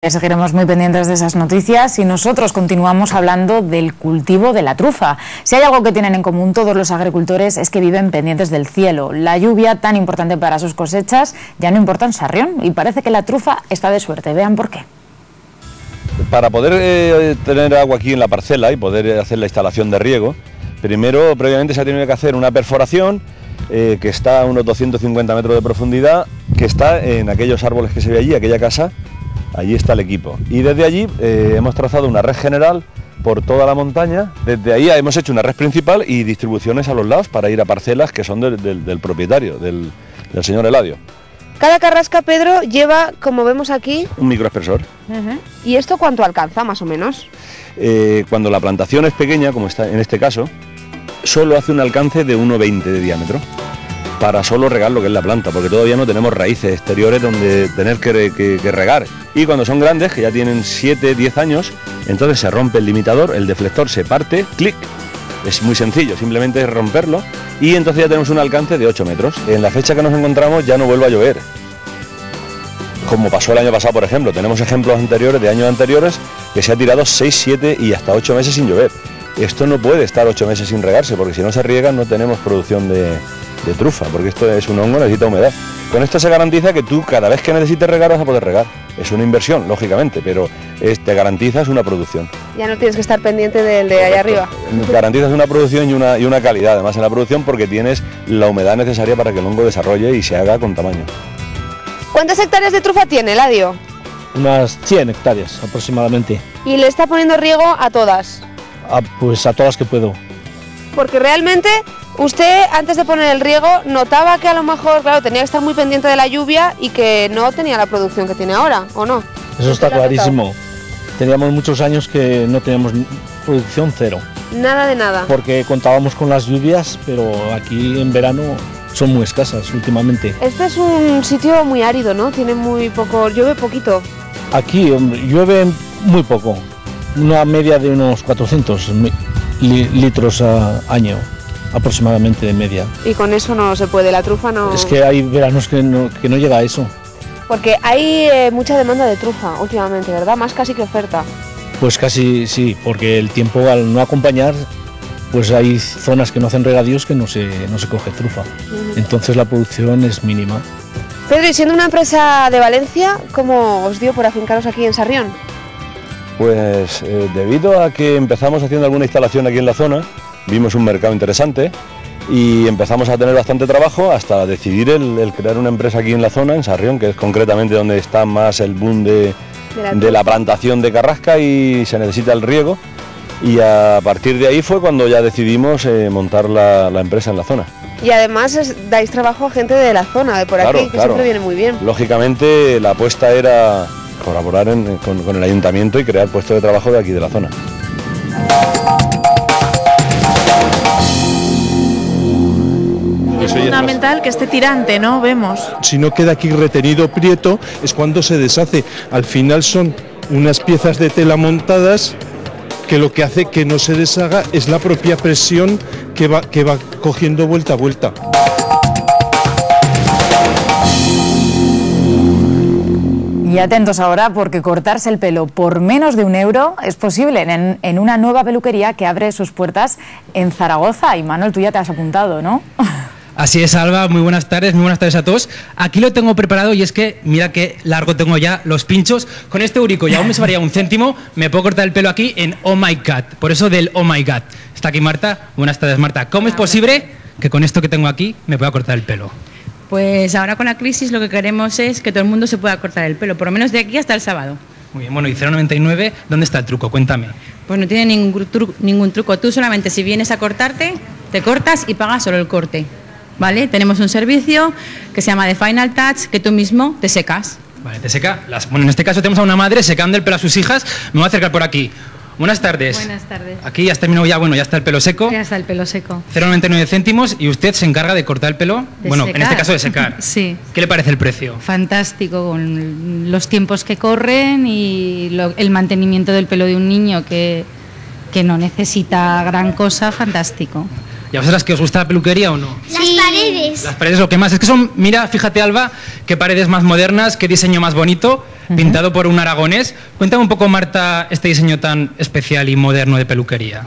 Seguiremos muy pendientes de esas noticias y nosotros continuamos hablando del cultivo de la trufa. Si hay algo que tienen en común todos los agricultores es que viven pendientes del cielo. La lluvia, tan importante para sus cosechas, ya no importa en Sarrión y parece que la trufa está de suerte. Vean por qué. Para poder tener agua aquí en la parcela y poder hacer la instalación de riego, previamente se ha tenido que hacer una perforación que está a unos 250 metros de profundidad, que está en aquellos árboles que se ve allí, aquella casa. Allí está el equipo y desde allí hemos trazado una red general por toda la montaña. Desde ahí hemos hecho una red principal y distribuciones a los lados para ir a parcelas que son del propietario, del señor Eladio. Cada carrasca, Pedro, lleva, como vemos aquí, un microexpresor. ¿Y esto cuánto alcanza, más o menos? Cuando la plantación es pequeña, como está en este caso, solo hace un alcance de 1,20 de diámetro, para solo regar lo que es la planta, porque todavía no tenemos raíces exteriores donde tener que regar. Y cuando son grandes, que ya tienen 7, 10 años, entonces se rompe el limitador, el deflector se parte, clic, es muy sencillo, simplemente es romperlo, y entonces ya tenemos un alcance de 8 metros. En la fecha que nos encontramos ya no vuelve a llover, como pasó el año pasado, por ejemplo. Tenemos ejemplos anteriores, de años anteriores, que se ha tirado 6, 7 y hasta 8 meses sin llover. Esto no puede estar 8 meses sin regarse, porque si no se riega no tenemos producción de trufa, porque esto es un hongo, necesita humedad. Con esto se garantiza que tú cada vez que necesites regar vas a poder regar. Es una inversión, lógicamente, pero te garantizas una producción. Ya no tienes que estar pendiente del de allá arriba. Garantizas una producción y una calidad, además en la producción, porque tienes la humedad necesaria para que el hongo desarrolle y se haga con tamaño. ¿Cuántas hectáreas de trufa tiene, Eladio? Unas 100 hectáreas aproximadamente. ¿Y le está poniendo riego a todas? Pues a todas que puedo. Porque realmente usted, antes de poner el riego, notaba que a lo mejor, claro, tenía que estar muy pendiente de la lluvia y que no tenía la producción que tiene ahora, ¿o no? Eso está clarísimo. Teníamos muchos años que no teníamos producción, cero. Nada de nada. Porque contábamos con las lluvias, pero aquí en verano son muy escasas últimamente. Este es un sitio muy árido, ¿no? Tiene muy poco, llueve poquito. Aquí, hombre, llueve muy poco. Una media de unos 400 litros a año, aproximadamente de media. Y con eso no se puede, la trufa no... Es que hay veranos que no llega a eso. Porque hay mucha demanda de trufa últimamente, ¿verdad? Más casi que oferta. Pues casi sí, porque el tiempo al no acompañar, pues hay zonas que no hacen regadíos que no se coge trufa. Entonces la producción es mínima. Pedro, y siendo una empresa de Valencia, ¿cómo os dio por afincaros aquí en Sarrión? Pues debido a que empezamos haciendo alguna instalación aquí en la zona, vimos un mercado interesante y empezamos a tener bastante trabajo hasta decidir el crear una empresa aquí en la zona, en Sarrión, que es concretamente donde está más el boom de la plantación de carrasca y se necesita el riego. Y a partir de ahí fue cuando ya decidimos montar la empresa en la zona. Y además dais trabajo a gente de la zona, de por aquí, que siempre viene muy bien. Lógicamente la apuesta era colaborar con el ayuntamiento y crear puestos de trabajo de aquí de la zona. Es fundamental que esté tirante, ¿no? Vemos. Si no queda aquí retenido prieto es cuando se deshace. Al final son unas piezas de tela montadas que lo que hace que no se deshaga es la propia presión que va cogiendo vuelta a vuelta. Y atentos ahora, porque cortarse el pelo por menos de €1 es posible en una nueva peluquería que abre sus puertas en Zaragoza. Y Manuel, tú ya te has apuntado, ¿no? Así es, Alba, muy buenas tardes a todos. Aquí lo tengo preparado y es que mira qué largo tengo ya los pinchos. Con este eurico y aún me sobraría 1 céntimo, me puedo cortar el pelo aquí en Oh My God, por eso del Oh My God. Está aquí Marta, buenas tardes Marta. ¿Cómo es posible que con esto que tengo aquí me pueda cortar el pelo? Pues ahora con la crisis lo que queremos es que todo el mundo se pueda cortar el pelo, por lo menos de aquí hasta el sábado. Muy bien, bueno, y 0,99, ¿dónde está el truco? Cuéntame. Pues no tiene ningún truco, tú solamente si vienes a cortarte, te cortas y pagas solo el corte, ¿vale? Tenemos un servicio que se llama The Final Touch, que tú mismo te secas. Vale, te seca. Bueno, en este caso tenemos a una madre secando el pelo a sus hijas, me voy a acercar por aquí. Buenas tardes. Buenas tardes. Aquí ya has terminado ya, bueno, ya está el pelo seco. Ya está el pelo seco. 0,99 céntimos y usted se encarga de cortar el pelo, bueno, secar. En este caso de secar. Sí. ¿Qué le parece el precio? Fantástico, con los tiempos que corren y el mantenimiento del pelo de un niño que no necesita gran cosa, fantástico. ¿Y a vosotras que os gusta la peluquería o no? Las paredes. Las paredes lo que más, es que son, mira, fíjate Alba, qué paredes más modernas, qué diseño más bonito. pintado por un aragonés. Cuéntame un poco, Marta, este diseño tan especial y moderno de peluquería.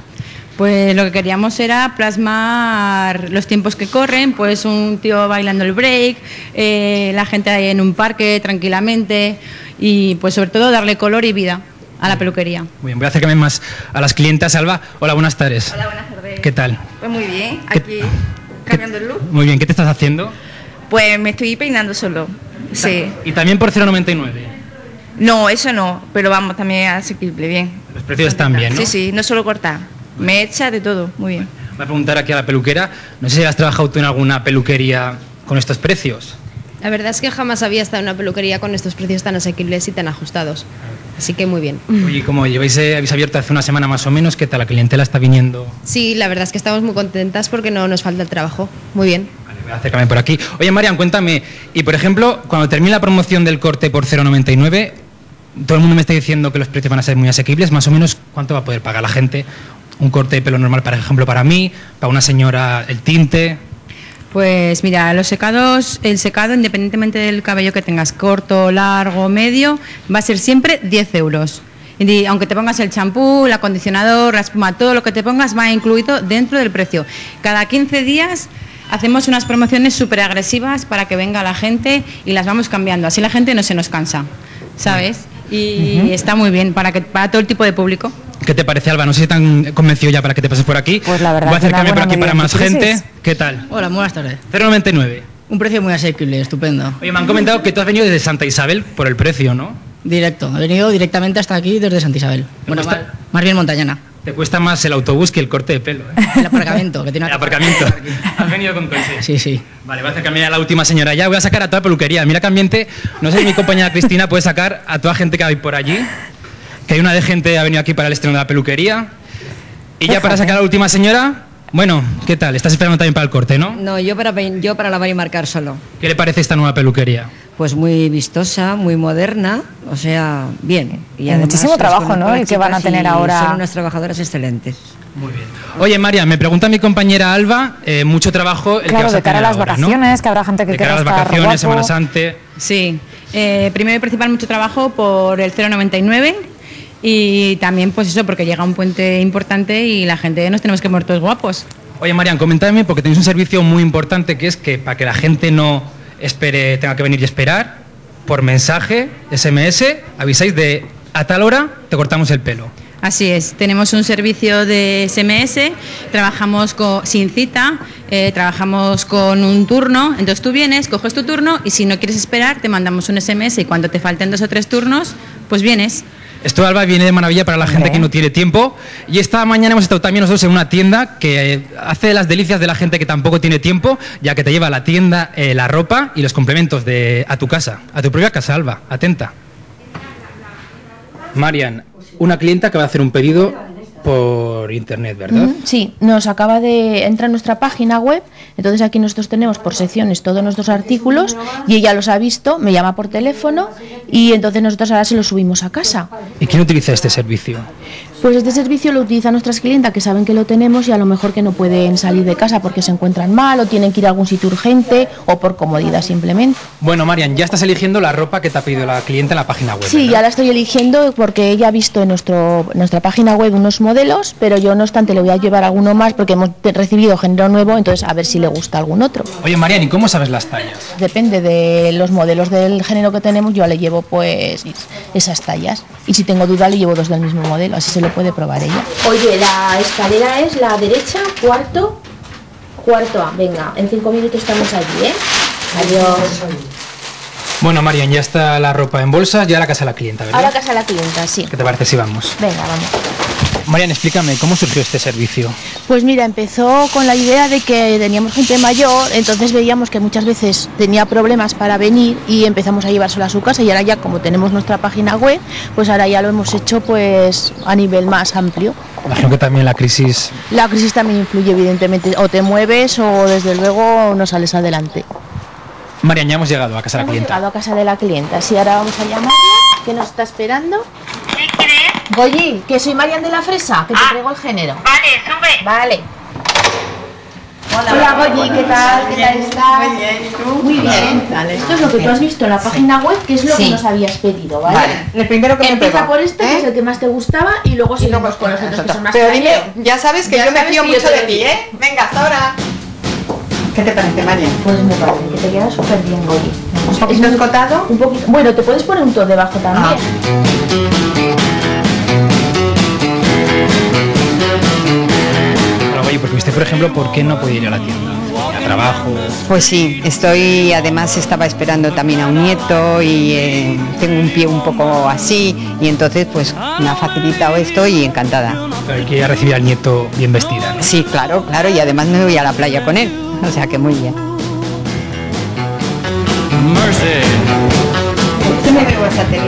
Pues lo que queríamos era plasmar los tiempos que corren, pues un tío bailando el break, la gente ahí en un parque tranquilamente y pues sobre todo darle color y vida a la peluquería. Muy bien, voy a acercarme más a las clientas. Alba, hola, buenas tardes. Hola, buenas tardes. ¿Qué tal? Pues muy bien, aquí cambiando el look. Muy bien, ¿qué te estás haciendo? Pues me estoy peinando solo, sí. ¿Y también por 0,99? No, eso no, pero vamos, también asequible, bien. Los precios están bien, ¿no? Sí, sí, no solo cortar. Me echa de todo, muy bien. Voy a preguntar aquí a la peluquera, no sé si has trabajado tú en alguna peluquería con estos precios. La verdad es que jamás había estado en una peluquería con estos precios tan asequibles y tan ajustados. Así que muy bien. Oye, como habéis abierto hace una semana más o menos, ¿qué tal? ¿La clientela está viniendo? Sí, la verdad es que estamos muy contentas porque no nos falta el trabajo. Muy bien. Vale, voy a acercarme por aquí. Oye, Marian, cuéntame, y por ejemplo, cuando termine la promoción del corte por 0,99, todo el mundo me está diciendo que los precios van a ser muy asequibles, más o menos, ¿cuánto va a poder pagar la gente? Un corte de pelo normal, por ejemplo, para mí, para una señora, el tinte. Pues mira, los secados, el secado, independientemente del cabello que tengas, corto, largo, medio, va a ser siempre 10 euros. Y aunque te pongas el champú, el acondicionador, la espuma, todo lo que te pongas va incluido dentro del precio. Cada 15 días hacemos unas promociones súper agresivas para que venga la gente y las vamos cambiando. Así la gente no se nos cansa, ¿sabes? Y está muy bien para todo el tipo de público. ¿Qué te parece, Alba? No sé si te han convencido ya para que te pases por aquí. Pues la verdad. Voy a acercarme por aquí para más gente. ¿Qué tal? Hola, buenas tardes. 0,99. Un precio muy asequible, estupendo. Oye, me han comentado que tú has venido desde Santa Isabel por el precio, ¿no? Directo, he venido directamente hasta aquí desde Santa Isabel. Bueno, más bien montañana. Te cuesta más el autobús que el corte de pelo, ¿eh? El aparcamiento, que tiene el aparcamiento. ¿Has venido con coche? Sí, sí. Vale, voy a acercarme a la última señora ya. Voy a sacar a toda peluquería. Mira qué ambiente. No sé si mi compañera Cristina puede sacar a toda gente que hay por allí. Que hay una de gente ha venido aquí para el estreno de la peluquería. Y ya para sacar a la última señora, bueno, ¿qué tal? Estás esperando también para el corte, ¿no? No, yo para lavar y marcar solo. ¿Qué le parece esta nueva peluquería? Pues muy vistosa, muy moderna, o sea, bien. Y además, muchísimo trabajo, ¿no? El que van a tener ahora. Son unas trabajadoras excelentes. Muy bien. Oye, María, me pregunta mi compañera Alba, mucho trabajo el claro, que vas a de cara a las ahora, vacaciones, ¿no? que habrá gente que de quiera cara a las estar vacaciones, guapo. Semana Santa. Sí, primero y principal mucho trabajo por el 0,99 y también pues eso, porque llega un puente importante y la gente nos tenemos que mover todos guapos. Oye, Marian, coméntame, porque tenéis un servicio muy importante que es que para que la gente no espere, tenga que venir y esperar, por mensaje, SMS, avisáis de a tal hora te cortamos el pelo. Así es, tenemos un servicio de SMS, trabajamos sin cita, trabajamos con un turno, entonces tú vienes, coges tu turno y si no quieres esperar te mandamos un SMS y cuando te falten 2 o 3 turnos, pues vienes. Esto, Alba, viene de maravilla para la gente que no tiene tiempo. Y esta mañana hemos estado también nosotros en una tienda que hace las delicias de la gente que tampoco tiene tiempo, ya que te lleva a la tienda la ropa y los complementos a tu casa, a tu propia casa, Alba. Atenta. Marian, una clienta que va a hacer un pedido por internet, ¿verdad? Sí, nos acaba de entrar en nuestra página web, entonces aquí nosotros tenemos por secciones todos nuestros artículos y ella los ha visto, me llama por teléfono y entonces nosotros ahora se los subimos a casa. ¿Y quién utiliza este servicio? Pues este servicio lo utilizan nuestras clientas que saben que lo tenemos y a lo mejor que no pueden salir de casa porque se encuentran mal o tienen que ir a algún sitio urgente o por comodidad simplemente. Bueno, Marian, ya estás eligiendo la ropa que te ha pedido la clienta en la página web. Sí, ¿verdad? ya la estoy eligiendo porque ella ha visto en nuestra página web unos modelos, pero yo no obstante le voy a llevar alguno más porque hemos recibido género nuevo, entonces a ver si le gusta algún otro. Oye, Marian, ¿y cómo sabes las tallas? Depende de los modelos del género que tenemos, yo le llevo pues esas tallas y si tengo duda le llevo 2 del mismo modelo, así se lo puede probar ella. Oye, la escalera es la derecha, cuarto A. Venga, en 5 minutos estamos allí, ¿eh? Adiós. Bueno, Marian, ya está la ropa en bolsas, ya a la casa de la clienta, ¿verdad? Ahora casa de la clienta, sí. ¿Qué te parece si vamos? Venga, vamos. Marian, explícame, ¿cómo surgió este servicio? Pues mira, empezó con la idea de que teníamos gente mayor, entonces veíamos que muchas veces tenía problemas para venir y empezamos a llevárselo a su casa y ahora ya como tenemos nuestra página web, pues ahora ya lo hemos hecho pues a nivel más amplio. Imagino que también la crisis... La crisis también influye evidentemente, o te mueves o desde luego no sales adelante. Marian, ya hemos llegado a casa de la clienta. Hemos llegado a casa de la clienta, sí, ahora vamos a llamarla, que nos está esperando. ¿Qué quieres? Goyi, que soy Marian de la Fresa, que te traigo el género. Vale, sube. Vale. Hola Goyi, ¿qué tal? ¿Qué tal estás? Muy bien, ¿y tú? Muy bien. Vale. Esto es lo que tú has visto en la página web, que es lo que nos habías pedido, ¿vale? El primero que me Empieza pegó. por este, que es el que más te gustaba, y luego seguimos con los otros que son más Pero dime, caseros. ya sabes que Ya yo me sabes fío que yo mucho te de lo ti, digo. ¿eh? Venga, hasta ahora. ¿Qué te parece, María? Pues me parece que te queda súper bien, Goyi. ¿Un poquito escotado? Un poquito. Bueno, te puedes poner un top debajo también. Oye, porque usted, por ejemplo, ¿por qué no puede ir a la tienda? ¿A trabajo? Pues sí, además estaba esperando también a un nieto y tengo un pie un poco así y entonces pues me ha facilitado esto y encantada. Hay que ir a recibir al nieto bien vestida, ¿no? Sí, claro, y además me voy a la playa con él, o sea que muy bien.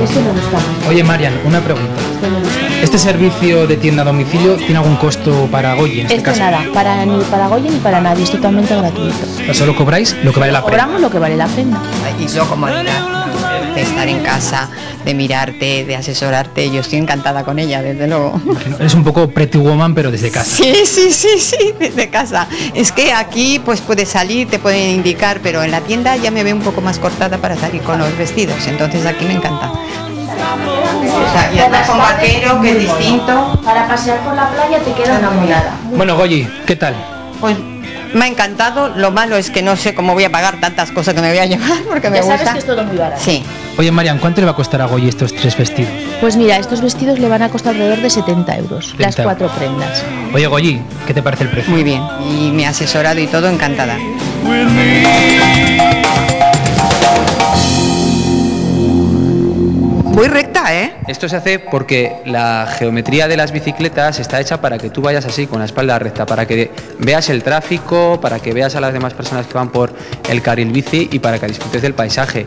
Este me gusta más. Oye, Marian, una pregunta. Este me gusta. ¿Este servicio de tienda a domicilio tiene algún costo para Goyi en este caso? Nada, ni para Goyi ni para nadie, es totalmente gratuito. O sea, solo cobráis lo que vale la pena. Cobramos lo que vale la pena. Y yo comodidad de estar en casa, de mirarte, de asesorarte, yo estoy encantada con ella, desde luego. Eres un poco Pretty Woman, pero desde casa. Sí, desde casa. Es que aquí pues puedes salir, te pueden indicar, pero en la tienda ya me veo un poco más cortada para salir con los vestidos, entonces aquí me encanta. O sea, y andas con vaquero, que es distinto. Para pasear por la playa te queda enamorada. Bueno, Goyi, ¿qué tal? Pues me ha encantado, lo malo es que no sé cómo voy a pagar tantas cosas que me voy a llevar, porque me Ya gusta. sabes que es todo muy barato. Sí. Oye, Marian, ¿cuánto le va a costar a Goyi estos 3 vestidos? Pues mira, estos vestidos le van a costar alrededor de 70 euros, las 70 4 prendas. Oye, Goyi, ¿qué te parece el precio? Muy bien, y me ha asesorado y todo, encantada. Muy recta, ¿eh? Esto se hace porque la geometría de las bicicletas está hecha para que tú vayas así, con la espalda recta, para que veas el tráfico, para que veas a las demás personas que van por el carril bici y para que disfrutes del paisaje.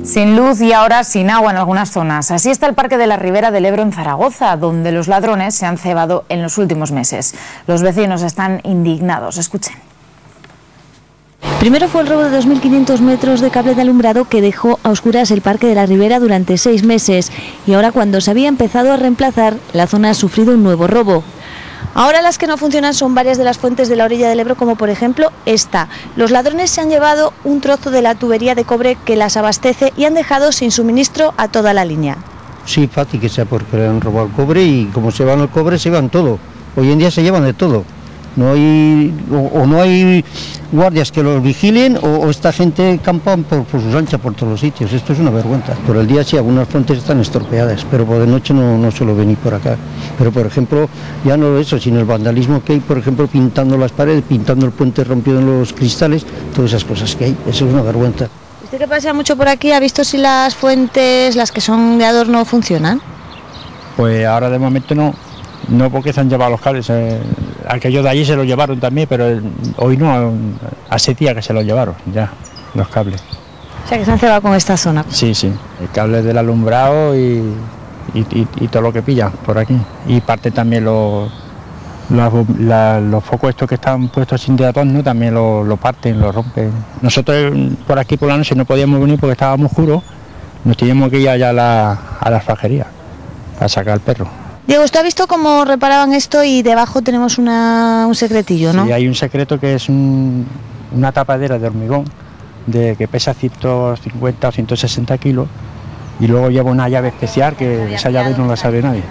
Sin luz y ahora sin agua en algunas zonas. Así está el Parque de la Ribera del Ebro en Zaragoza, donde los ladrones se han cebado en los últimos meses. Los vecinos están indignados. Escuchen. Primero fue el robo de 2.500 metros de cable de alumbrado que dejó a oscuras el Parque de la Ribera durante 6 meses. Y ahora, cuando se había empezado a reemplazar, la zona ha sufrido un nuevo robo. Ahora las que no funcionan son varias de las fuentes de la orilla del Ebro, como por ejemplo esta. Los ladrones se han llevado un trozo de la tubería de cobre que las abastece y han dejado sin suministro a toda la línea. Sí, fácil que sea porque le han robado el cobre y como se van el cobre se van todo. Hoy en día se llevan de todo. No hay o no hay guardias que los vigilen o esta gente campa por sus anchas por todos los sitios. Esto es una vergüenza. Por el día sí, algunas fuentes están estropeadas, pero por de noche no suelo venir por acá. Pero por ejemplo, ya no eso, sino el vandalismo que hay, por ejemplo, pintando las paredes, pintando el puente, rompiendo los cristales, todas esas cosas que hay. Eso es una vergüenza. Usted que pasea mucho por aquí, ¿ha visto si las fuentes, las que son de adorno, funcionan? Pues ahora de momento no. No, porque se han llevado los cables. Aquellos de allí se los llevaron también, pero hoy no, hace días que se los llevaron ya, los cables. O sea, que se han cebado con esta zona. Sí, el cable del alumbrado y todo lo que pilla por aquí. Y parte también los focos estos que están puestos sin de adorno, también lo parten, lo rompen. Nosotros por aquí por la noche no podíamos venir porque estábamos oscuros, nos teníamos que ir allá a la fajería a sacar al perro. Diego, ¿usted ha visto cómo reparaban esto y debajo tenemos un secretillo, no? Sí, hay un secreto que es una tapadera de hormigón que pesa 150 o 160 kilos y luego lleva una llave especial que esa llave no la sabe nadie.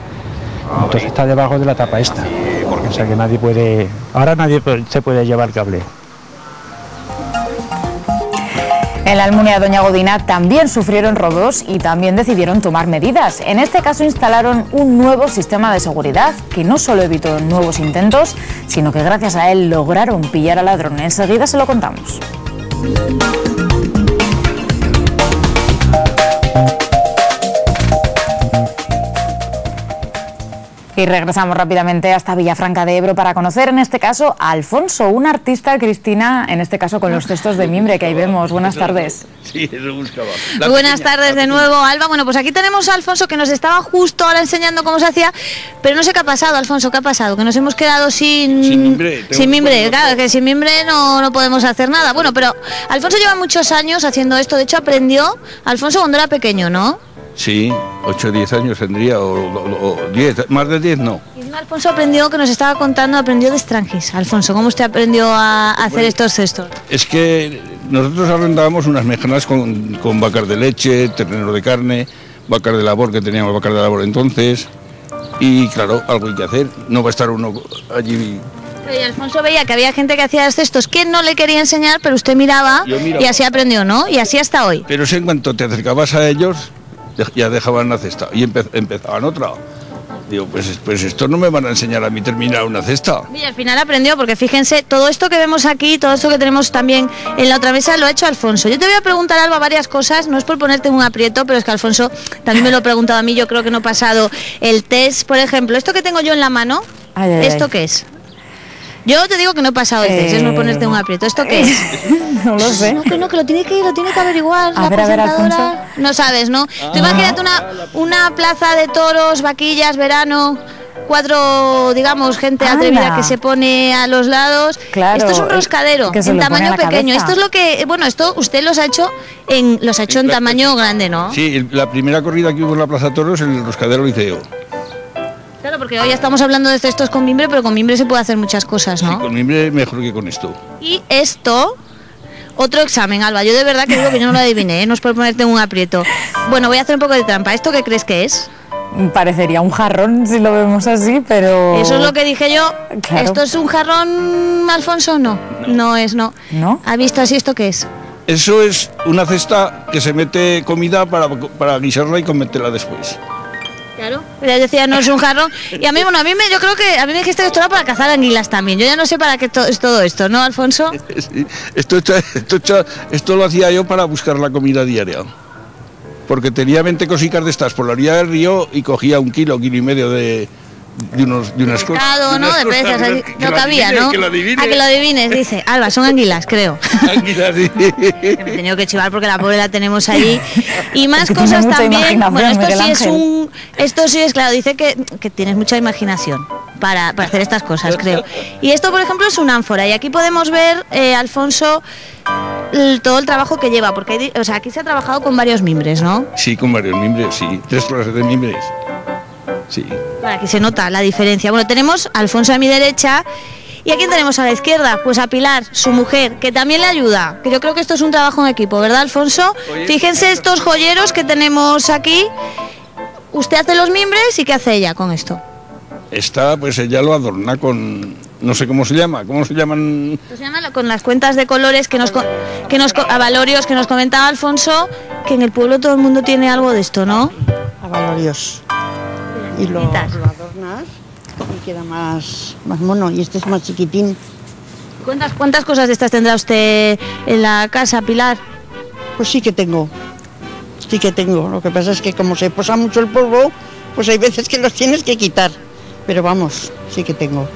Entonces está debajo de la tapa esta, o sea que ahora nadie se puede llevar cable. En la Almunia de Doña Godina también sufrieron robos y también decidieron tomar medidas. En este caso instalaron un nuevo sistema de seguridad que no solo evitó nuevos intentos, sino que gracias a él lograron pillar al ladrón. Enseguida se lo contamos. Y regresamos rápidamente hasta Villafranca de Ebro para conocer en este caso a Alfonso, un artista, Cristina, en este caso con los cestos de mimbre que ahí vemos. Buenas tardes. Sí, eso buscaba. Buenas tardes de nuevo, Alba. Bueno, pues aquí tenemos a Alfonso que nos estaba justo ahora enseñando cómo se hacía, pero no sé qué ha pasado, Alfonso, ¿qué ha pasado? Que nos hemos quedado sin mimbre. Sin mimbre, claro, que sin mimbre no podemos hacer nada. Bueno, pero Alfonso lleva muchos años haciendo esto, de hecho aprendió, Alfonso, cuando era pequeño, ¿no? Sí, 8 o 10 años tendría, o 10, más de 10 no. Y encima Alfonso aprendió, que nos estaba contando, aprendió de Strangis. Alfonso, ¿cómo usted aprendió a hacer estos cestos? Es que nosotros arrendábamos unas mejanas con vacas de leche, terneros de carne, vacas de labor, que teníamos vacas de labor entonces, y claro, algo hay que hacer, no va a estar uno allí. Y Alfonso veía que había gente que hacía los cestos que no le quería enseñar, pero usted miraba y así aprendió, ¿no? Y así hasta hoy. Pero en cuanto te acercabas a ellos, ya dejaban la cesta y empezaban otra. Digo, pues esto no me van a enseñar a mí terminar una cesta. Y al final aprendió, porque fíjense, todo esto que vemos aquí, todo esto que tenemos también en la otra mesa, lo ha hecho Alfonso. Yo te voy a preguntar, Alba, varias cosas, no es por ponerte en un aprieto, pero es que Alfonso también me lo ha preguntado a mí, yo creo que no he pasado el test. Por ejemplo, esto que tengo yo en la mano, ¿esto qué es? Yo te digo que no he pasado el test, es no ponerte en un aprieto. ¿Esto qué es? No lo sé. No, que lo tiene que averiguar. A ver, Alfonso. No sabes, ¿no? Tú imagínate una plaza de toros, vaquillas, verano, 4, digamos, gente atrevida que se pone a los lados. Claro, esto es un roscadero en tamaño pequeño. Esto es lo que, bueno, esto usted los ha hecho en tamaño grande, ¿no? Sí, la primera corrida que hubo en la Plaza Toros, el roscadero lo hice yo. Claro, porque hoy ya estamos hablando de cestos con mimbre, pero con mimbre se puede hacer muchas cosas, ¿no? Sí, con mimbre mejor que con esto. Y esto, otro examen, Alba. Yo de verdad que digo que yo no lo adiviné, ¿eh? No es por ponerte en un aprieto. Bueno, voy a hacer un poco de trampa. ¿Esto qué crees que es? Parecería un jarrón si lo vemos así, pero... Eso es lo que dije yo. Claro. ¿Esto es un jarrón, Alfonso? No, no es, no. ¿No? ¿Ha visto así esto qué es? Eso es una cesta que se mete comida para guisarla y comérsela después. Claro, ya decía, no es un jarrón. Y a mí, bueno, yo creo que a mí me dijiste que esto era para cazar anguilas también. Yo ya no sé para qué es todo esto, ¿no, Alfonso? Sí, esto lo hacía yo para buscar la comida diaria. Porque tenía 20 cositas de estas por la orilla del río y cogía 1 kilo, 1,5 kilos de unas cosas. ¿No? De presas, no cabía, ¿no? Que lo adivine. A que lo adivines, dice. Alba, son anguilas, creo. Anguilas, sí. Que me he tenido que chivar porque la pobre la tenemos allí. Y más cosas también. Bueno, esto sí es, claro, dice que tienes mucha imaginación para hacer estas cosas, creo. Y esto, por ejemplo, es una ánfora. Y aquí podemos ver, Alfonso, todo el trabajo que lleva. Porque aquí se ha trabajado con varios mimbres, ¿no? Sí, con varios mimbres, sí. 3 clases de mimbres. Sí. Para que se nota la diferencia. Bueno, tenemos a Alfonso a mi derecha. ¿Y a quién tenemos a la izquierda? Pues a Pilar, su mujer, que también le ayuda. Que yo creo que esto es un trabajo en equipo, ¿verdad, Alfonso? Fíjense estos joyeros que tenemos aquí. Usted hace los mimbres y ¿qué hace ella con esto? Esta, pues ella lo adorna con... No sé cómo se llama, ¿cómo se llaman? Se llama con las cuentas de colores abalorios que nos comentaba Alfonso, que en el pueblo todo el mundo tiene algo de esto, ¿no? Abalorios. Y lo adornas y queda más mono. Y este es más chiquitín. ¿Cuántas cosas de estas tendrá usted en la casa, Pilar? Pues sí que tengo. Sí que tengo. Lo que pasa es que como se posa mucho el polvo, pues hay veces que los tienes que quitar. Pero vamos, sí que tengo.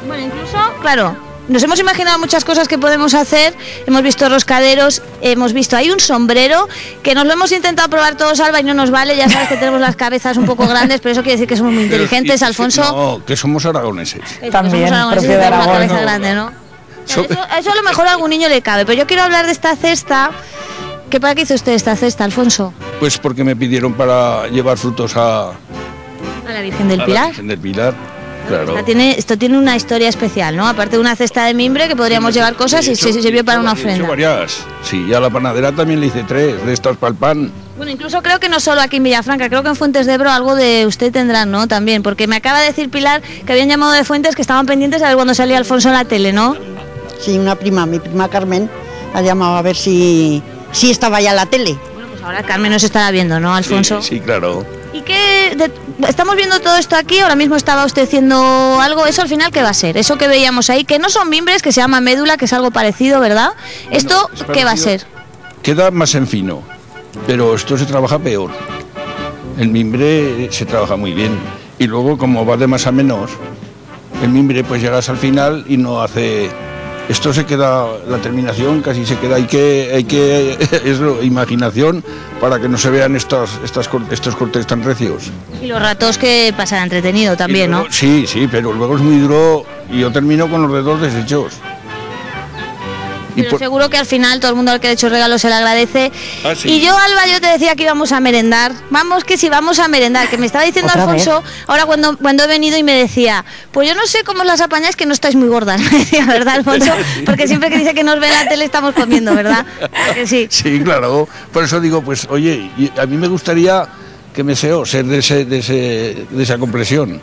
Bueno, incluso, claro, nos hemos imaginado muchas cosas que podemos hacer. Hemos visto roscaderos, hemos visto, hay un sombrero que nos lo hemos intentado probar todos, Alba, y no nos vale. Ya sabes que tenemos las cabezas un poco grandes, pero eso quiere decir que somos muy inteligentes, Alfonso. No, que somos aragoneses. También, propio de Aragón. Una cabeza grande, ¿no? Eso a lo mejor a algún niño le cabe, pero yo quiero hablar de esta cesta. ¿Para qué hizo usted esta cesta, Alfonso? Pues porque me pidieron para llevar frutos a la Virgen del Pilar. La Virgen del Pilar. Claro. Esto tiene una historia especial, ¿no? Aparte de una cesta de mimbre que podríamos llevar cosas y se sirvió para una ofrenda. Varias. Sí, y a la panadera también le hice 3 de estas para el pan. Bueno, incluso creo que no solo aquí en Villafranca, creo que en Fuentes de Ebro algo de usted tendrán, ¿no? También, porque me acaba de decir Pilar que habían llamado de Fuentes que estaban pendientes a ver cuando salía Alfonso en la tele, ¿no? Sí, mi prima Carmen ha llamado a ver si estaba ya en la tele. Bueno, pues ahora Carmen nos estará viendo, ¿no, Alfonso? Sí, claro. ¿Y qué? Estamos viendo todo esto aquí, ahora mismo estaba usted haciendo algo, ¿eso al final qué va a ser? Eso que veíamos ahí, que no son mimbres, que se llama médula, que es algo parecido, ¿verdad? Bueno, ¿esto qué va a ser? Queda más en fino, pero esto se trabaja peor. El mimbre se trabaja muy bien, y luego como va de más a menos, el mimbre pues llegas al final y no hace... Esto se queda, la terminación casi se queda, hay que es imaginación para que no se vean estos cortes tan recios. Y los ratos que pasará entretenido también, luego, ¿no? Sí, pero luego es muy duro y yo termino con los dedos deshechos. Pero seguro que al final todo el mundo al que le he hecho regalo se le agradece. Sí. Y yo, Alba, yo te decía que íbamos a merendar. Vamos que si vamos a merendar, que me estaba diciendo ¿Otra Alfonso, vez? ahora cuando he venido y me decía, pues yo no sé cómo las apañáis que no estáis muy gordas. Me decía, ¿verdad, Alfonso? Porque siempre que dice que nos ve en la tele estamos comiendo, ¿verdad? Que sí. Sí, claro. Por eso digo, pues oye, a mí me gustaría que me ser de esa complexión.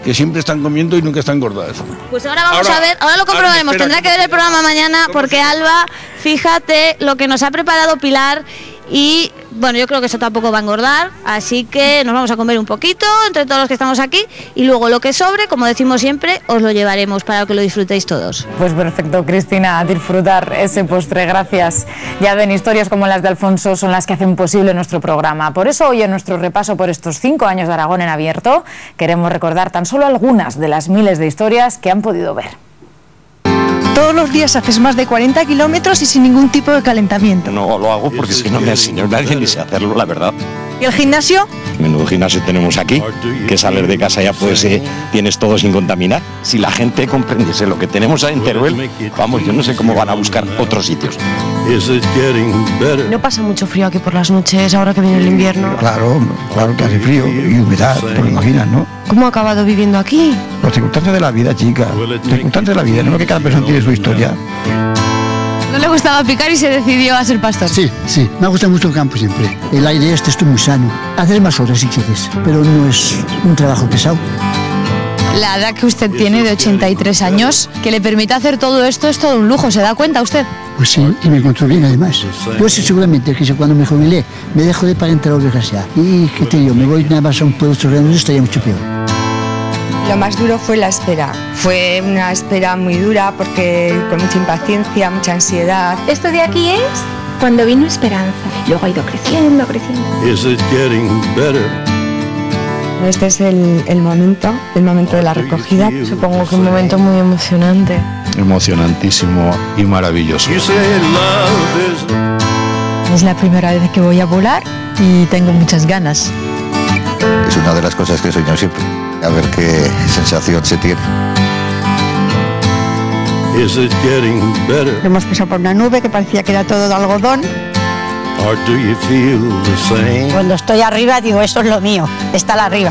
Que siempre están comiendo y nunca están gordas. Pues ahora vamos a ver, ahora lo comprobaremos. espera, Tendrá que ver el programa mañana porque Alba, fíjate lo que nos ha preparado Pilar y bueno, yo creo que eso tampoco va a engordar, así que nos vamos a comer un poquito entre todos los que estamos aquí y luego lo que sobre, como decimos siempre, os lo llevaremos para que lo disfrutéis todos. Pues perfecto, Cristina, a disfrutar ese postre, gracias. Ya ven, historias como las de Alfonso son las que hacen posible nuestro programa. Por eso hoy en nuestro repaso por estos 5 años de Aragón en Abierto, queremos recordar tan solo algunas de las miles de historias que han podido ver. Todos los días haces más de 40 kilómetros y sin ningún tipo de calentamiento. No lo hago porque si no me enseñó nadie ni sé hacerlo, la verdad. ¿Y el gimnasio? Menudo gimnasio tenemos aquí, que salir de casa ya pues tienes todo sin contaminar. Si la gente comprendiese lo que tenemos en Teruel, vamos, yo no sé cómo van a buscar otros sitios. No pasa mucho frío aquí por las noches, ahora que viene el invierno. Claro que hace frío y humedad, te lo imaginas, ¿no? ¿Cómo ha acabado viviendo aquí? Las circunstancias de la vida, chica. Las circunstancias de la vida, no que cada persona tiene su historia. No le gustaba picar y se decidió a ser pastor. Sí, me ha gustado mucho el campo siempre. El aire estoy muy sano. Haces más horas si quieres, pero no es un trabajo pesado. La edad que usted tiene, de 83 años, que le permite hacer todo esto, es todo un lujo, ¿se da cuenta usted? Pues sí, y me encuentro bien además. Pues seguramente que cuando me jubilé me dejo de parentar a desgraciada. Y qué te digo, me voy nada más a un pueblo chorreando y estaría mucho peor. Lo más duro fue la espera. Fue una espera muy dura porque con mucha impaciencia, mucha ansiedad. Esto de aquí es cuando vino Esperanza. Luego ha ido creciendo. Este es el momento de la recogida. Supongo que un momento muy emocionante. Emocionantísimo y maravilloso. Es la primera vez que voy a volar y tengo muchas ganas. Es una de las cosas que he soñado siempre. A ver qué sensación se tiene. Hemos pasado por una nube que parecía que era todo de algodón. Cuando estoy arriba digo, esto es lo mío, está la arriba.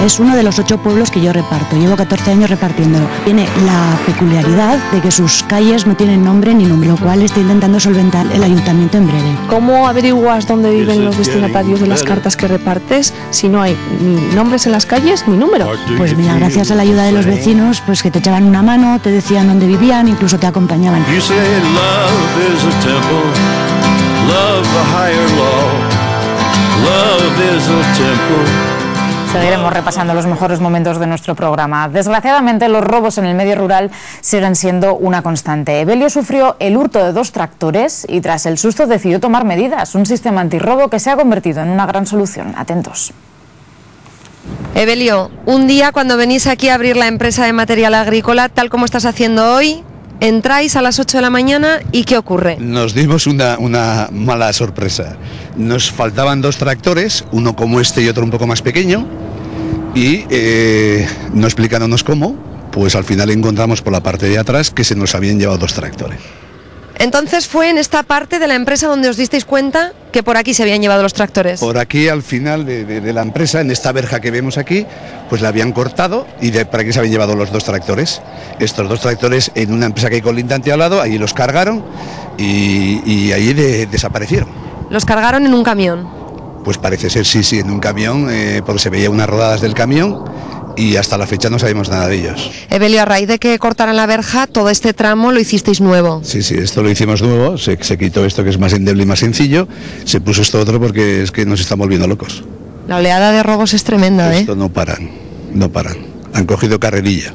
Es uno de los 8 pueblos que yo reparto, llevo 14 años repartiéndolo. Tiene la peculiaridad de que sus calles no tienen nombre ni número, lo cual está intentando solventar el ayuntamiento en breve. ¿Cómo averiguas dónde viven los destinatarios de las cartas que repartes si no hay ni nombres en las calles ni números? Pues mira, gracias a la ayuda de los vecinos, pues que te echaban una mano, te decían dónde vivían, incluso te acompañaban. Seguiremos repasando los mejores momentos de nuestro programa. Desgraciadamente, los robos en el medio rural siguen siendo una constante. Evelio sufrió el hurto de 2 tractores y tras el susto decidió tomar medidas. Un sistema antirrobo que se ha convertido en una gran solución. Atentos. Evelio, un día cuando venís aquí a abrir la empresa de material agrícola, tal como estás haciendo hoy, entráis a las 8 de la mañana y ¿qué ocurre? Nos dimos una mala sorpresa. Nos faltaban 2 tractores, uno como este y otro un poco más pequeño, y no explicándonos cómo, pues al final encontramos por la parte de atrás que se nos habían llevado 2 tractores. Entonces fue en esta parte de la empresa donde os disteis cuenta que por aquí se habían llevado los tractores. Por aquí al final de la empresa, en esta verja que vemos aquí, pues la habían cortado y por aquí se habían llevado los 2 tractores. Estos 2 tractores en una empresa que hay colindante al lado, allí los cargaron y allí desaparecieron. ¿Los cargaron en un camión? Pues parece ser sí, en un camión, porque se veían unas rodadas del camión y hasta la fecha no sabemos nada de ellos. Evelio, a raíz de que cortaran la verja, todo este tramo lo hicisteis nuevo. Sí, esto lo hicimos nuevo, se quitó esto que es más endeble y más sencillo, se puso esto otro porque es que nos están volviendo locos. La oleada de robos es tremenda, Esto no paran, han cogido carrerilla.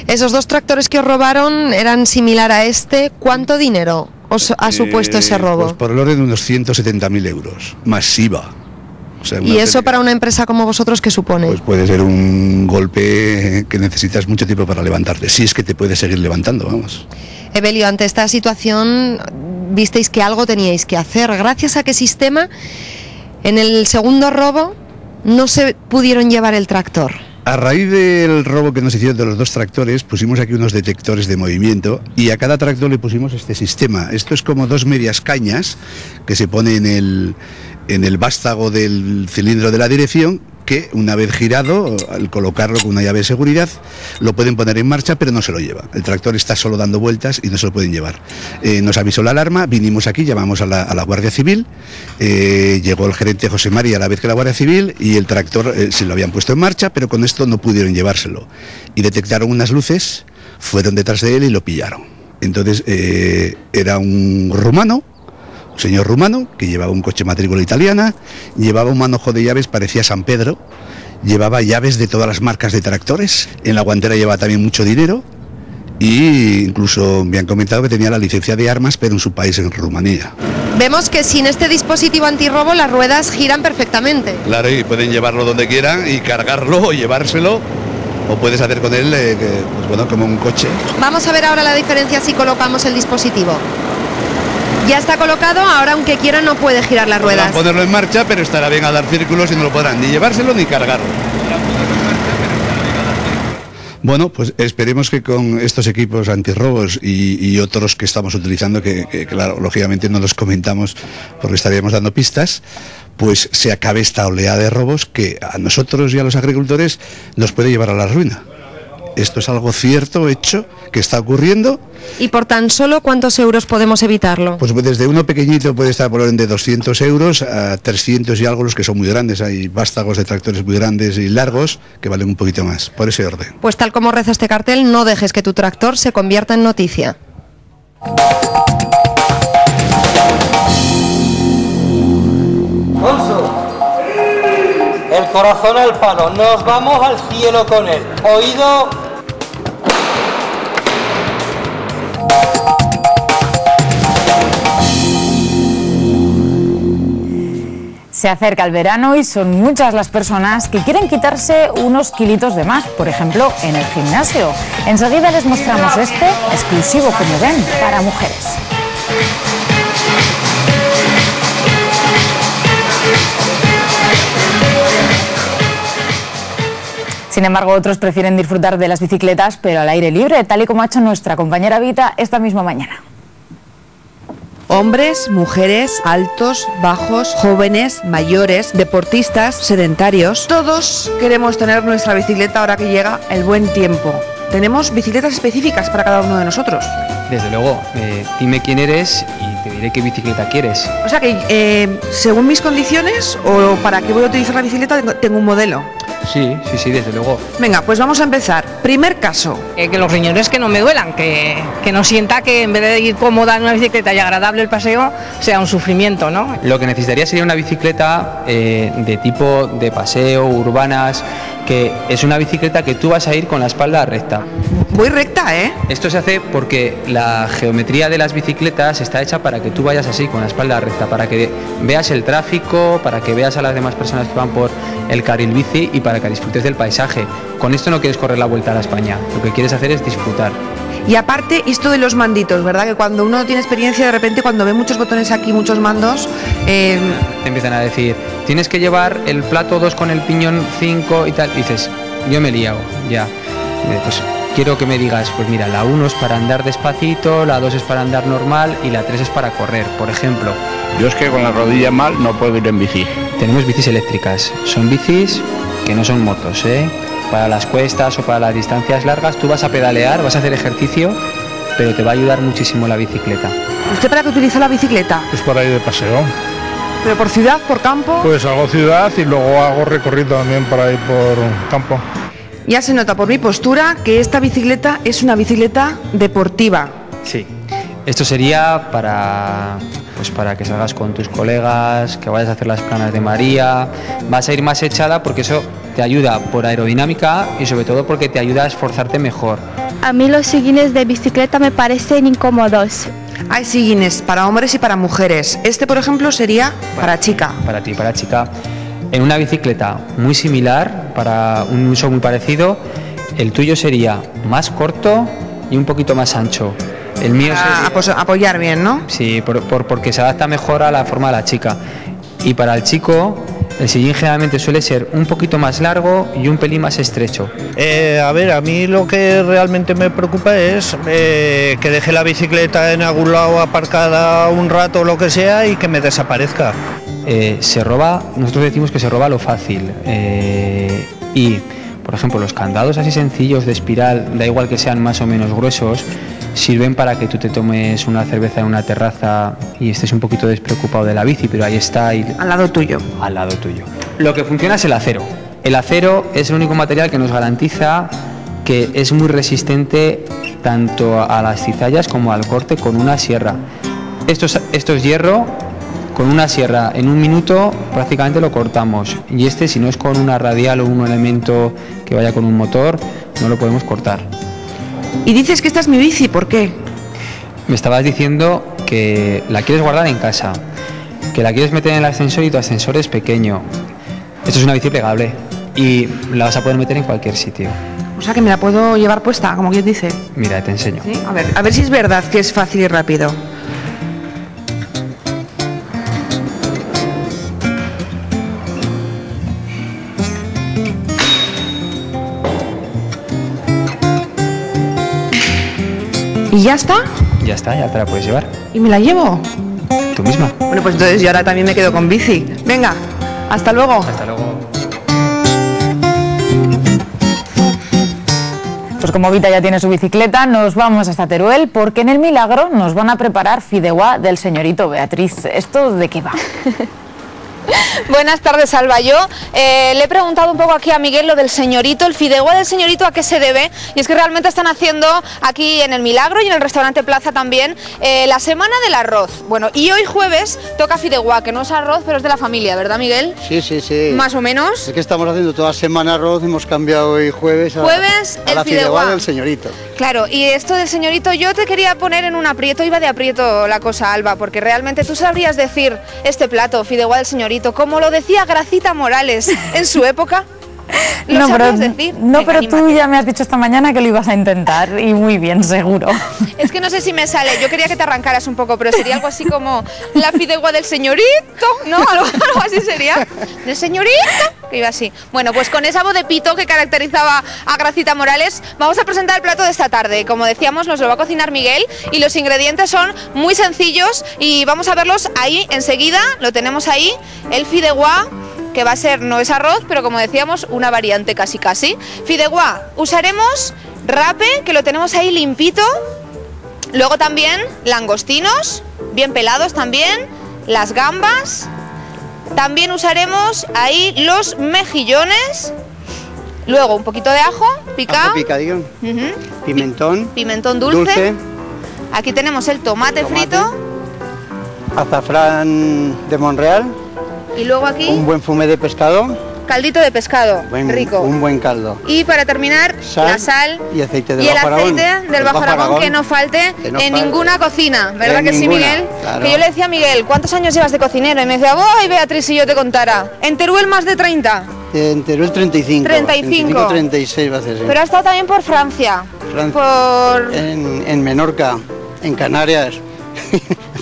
Esos 2 tractores que os robaron eran similar a este, ¿cuánto dinero os ha supuesto ese robo? Pues por el orden de unos 170.000 euros, masiva. O sea, ¿Y eso para una empresa como vosotros qué supone? Pues puede ser un golpe que necesitas mucho tiempo para levantarte, si es que te puedes seguir levantando, vamos. Evelio, ante esta situación visteis que algo teníais que hacer. ¿Gracias a qué sistema en el segundo robo no se pudieron llevar el tractor? A raíz del robo que nos hicieron de los 2 tractores, pusimos aquí unos detectores de movimiento y a cada tractor le pusimos este sistema. Esto es como 2 medias cañas que se ponen en el vástago del cilindro de la dirección, que una vez girado, al colocarlo con una llave de seguridad, lo pueden poner en marcha, pero no se lo lleva. El tractor está solo dando vueltas y no se lo pueden llevar. Nos avisó la alarma, vinimos aquí, llamamos a la Guardia Civil, llegó el gerente José María a la vez que la Guardia Civil y el tractor se lo habían puesto en marcha, pero con esto no pudieron llevárselo. Y detectaron unas luces, fueron detrás de él y lo pillaron. Entonces era un rumano, señor rumano, que llevaba un coche matrícula italiana, llevaba un manojo de llaves, parecía San Pedro, llevaba llaves de todas las marcas de tractores, en la guantera llevaba también mucho dinero y incluso me han comentado que tenía la licencia de armas, pero en su país, en Rumanía. Vemos que sin este dispositivo antirrobo las ruedas giran perfectamente. Claro, y pueden llevarlo donde quieran y cargarlo o llevárselo, o puedes hacer con él, pues bueno, como un coche. Vamos a ver ahora la diferencia si colocamos el dispositivo. Ya está colocado, ahora aunque quiera no puede girar las ruedas. Podrán ponerlo en marcha, pero estará bien a dar círculos y no lo podrán ni llevárselo ni cargarlo. Bueno, pues esperemos que con estos equipos antirrobos y otros que estamos utilizando, que claro, lógicamente no los comentamos porque estaríamos dando pistas, pues se acabe esta oleada de robos que a nosotros y a los agricultores nos puede llevar a la ruina. Esto es algo cierto, hecho, que está ocurriendo. ¿Y por tan solo cuántos euros podemos evitarlo? Pues desde uno pequeñito puede estar por orden de 200 euros a 300 y algo los que son muy grandes. Hay vástagos de tractores muy grandes y largos que valen un poquito más, por ese orden. Pues tal como reza este cartel, no dejes que tu tractor se convierta en noticia. Alfonso, el corazón al palo, nos vamos al cielo con él. ¿Oído? Se acerca el verano y son muchas las personas que quieren quitarse unos kilitos de más, por ejemplo, en el gimnasio. Enseguida les mostramos este, exclusivo, como ven, para mujeres. Sin embargo, otros prefieren disfrutar de las bicicletas, pero al aire libre, tal y como ha hecho nuestra compañera Vita esta misma mañana. Hombres, mujeres, altos, bajos, jóvenes, mayores, deportistas, sedentarios. Todos queremos tener nuestra bicicleta ahora que llega el buen tiempo. Tenemos bicicletas específicas para cada uno de nosotros. Desde luego, dime quién eres y te diré qué bicicleta quieres. O sea que, según mis condiciones o para qué voy a utilizar la bicicleta, tengo un modelo. Sí, desde luego. Venga, pues vamos a empezar. Primer caso. Que los riñones que no me duelan, que no sienta que en vez de ir cómoda en una bicicleta y agradable el paseo, sea un sufrimiento, ¿no? Lo que necesitaría sería una bicicleta de tipo de paseo, urbanas, que es una bicicleta que tú vas a ir con la espalda recta. Voy recta, ¿eh? Esto se hace porque la geometría de las bicicletas está hecha para que tú vayas así, con la espalda recta, para que veas el tráfico, para que veas a las demás personas que van por el carril bici y para que disfrutes del paisaje. Con esto no quieres correr la vuelta a la España, lo que quieres hacer es disfrutar. Y aparte, esto de los manditos, ¿verdad? Que cuando uno tiene experiencia, de repente cuando ve muchos botones aquí, muchos mandos... Te empiezan a decir, tienes que llevar el plato 2 con el piñón 5 y tal. Y dices, yo me he liado, ya. Pues quiero que me digas, pues mira, la 1 es para andar despacito, la 2 es para andar normal y la 3 es para correr, por ejemplo. Yo es que con la rodilla mal no puedo ir en bici. Tenemos bicis eléctricas, son bicis que no son motos, ¿eh? Para las cuestas o para las distancias largas tú vas a pedalear, vas a hacer ejercicio, pero te va a ayudar muchísimo la bicicleta. ¿Usted para qué utiliza la bicicleta? Pues para ir de paseo. ¿Pero por ciudad, por campo? Pues hago ciudad y luego hago recorrido también para ir por campo. Ya se nota por mi postura que esta bicicleta es una bicicleta deportiva. Sí, esto sería para que salgas con tus colegas, que vayas a hacer las planas de María, vas a ir más echada porque eso te ayuda por aerodinámica y sobre todo porque te ayuda a esforzarte mejor. A mí los sillines de bicicleta me parecen incómodos. Hay sillines para hombres y para mujeres. Este, por ejemplo, sería para chica. Para ti, para chica. En una bicicleta muy similar, para un uso muy parecido, el tuyo sería más corto y un poquito más ancho. El mío sería... apoyar bien, ¿no? Sí, porque se adapta mejor a la forma de la chica. Y para el chico, El sillín generalmente suele ser un poquito más largo y un pelín más estrecho. A ver, a mí lo que realmente me preocupa es que deje la bicicleta en algún lado aparcada un rato o lo que sea y que me desaparezca. Se roba, nosotros decimos que se roba lo fácil. Y, por ejemplo, los candados así sencillos de espiral, da igual que sean más o menos gruesos, sirven para que tú te tomes una cerveza en una terraza y estés un poquito despreocupado de la bici, pero ahí está. Al lado tuyo. Al lado tuyo. Lo que funciona es el acero. El acero es el único material que nos garantiza que es muy resistente tanto a las cizallas como al corte con una sierra. Esto es hierro, con una sierra en un minuto prácticamente lo cortamos. Y si no es con una radial o un elemento que vaya con un motor, no lo podemos cortar. Y dices que esta es mi bici, ¿por qué? Me estabas diciendo que la quieres guardar en casa, que la quieres meter en el ascensor y tu ascensor es pequeño. Esto es una bici plegable y la vas a poder meter en cualquier sitio. O sea que me la puedo llevar puesta, como quien dice. Mira, te enseño. ¿Sí? A ver si es verdad que es fácil y rápido. ¿Y ya está? Ya está, ya te la puedes llevar. ¿Y me la llevo? Tú misma. Bueno, pues entonces yo ahora también me quedo con bici. Venga, hasta luego. Hasta luego. Pues como Vita ya tiene su bicicleta, nos vamos hasta Teruel porque en el Milagro nos van a preparar fideuá del señorito. Beatriz, ¿esto de qué va? Buenas tardes, Alba. Yo le he preguntado un poco aquí a Miguel lo del señorito, el fideuá del señorito, ¿a qué se debe? Y es que realmente están haciendo aquí en el Milagro y en el restaurante Plaza también la semana del arroz. Bueno, y hoy jueves toca fideuá, que no es arroz, pero es de la familia, ¿verdad, Miguel? Sí, sí, sí. Más o menos. Es que estamos haciendo toda semana arroz, hemos cambiado hoy jueves a el la fideuá del señorito. Claro, y esto del señorito, yo te quería poner en un aprieto, iba de aprieto la cosa, Alba, porque realmente tú sabrías decir este plato, fideuá del señorito, como lo decía Gracita Morales en su época. No, pero tú ya me has dicho esta mañana que lo ibas a intentar y muy bien, seguro. Es que no sé si me sale, yo quería que te arrancaras un poco, pero sería algo así como la fideuá del señorito, ¿no? Algo así sería, del señorito, que iba así. Bueno, pues con esa voz de pito que caracterizaba a Gracita Morales, vamos a presentar el plato de esta tarde. Como decíamos, nos lo va a cocinar Miguel y los ingredientes son muy sencillos y vamos a verlos ahí enseguida, lo tenemos ahí, el fideuá, que va a ser, no es arroz, pero como decíamos, una variante casi. Fideuá, usaremos rape, que lo tenemos ahí limpito, luego también langostinos, bien pelados también, las gambas, también usaremos ahí los mejillones, luego un poquito de ajo picado, ajo picadillo, pimentón dulce, aquí tenemos el tomate frito, azafrán de Monreal. Y luego aquí un buen fumé de pescado. Caldito de pescado, rico. Un buen caldo. Y para terminar, la sal y aceite del Bajo Aragón, que no falte en ninguna cocina, ¿verdad que sí, Miguel? Claro. Que yo le decía a Miguel, ¿cuántos años llevas de cocinero? Y me decía, ¡ay, Beatriz, si yo te contara! ¿En Teruel más de 30? En Teruel 35. 36 va a ser, sí. Pero ha estado también por Francia. En Menorca, en Canarias,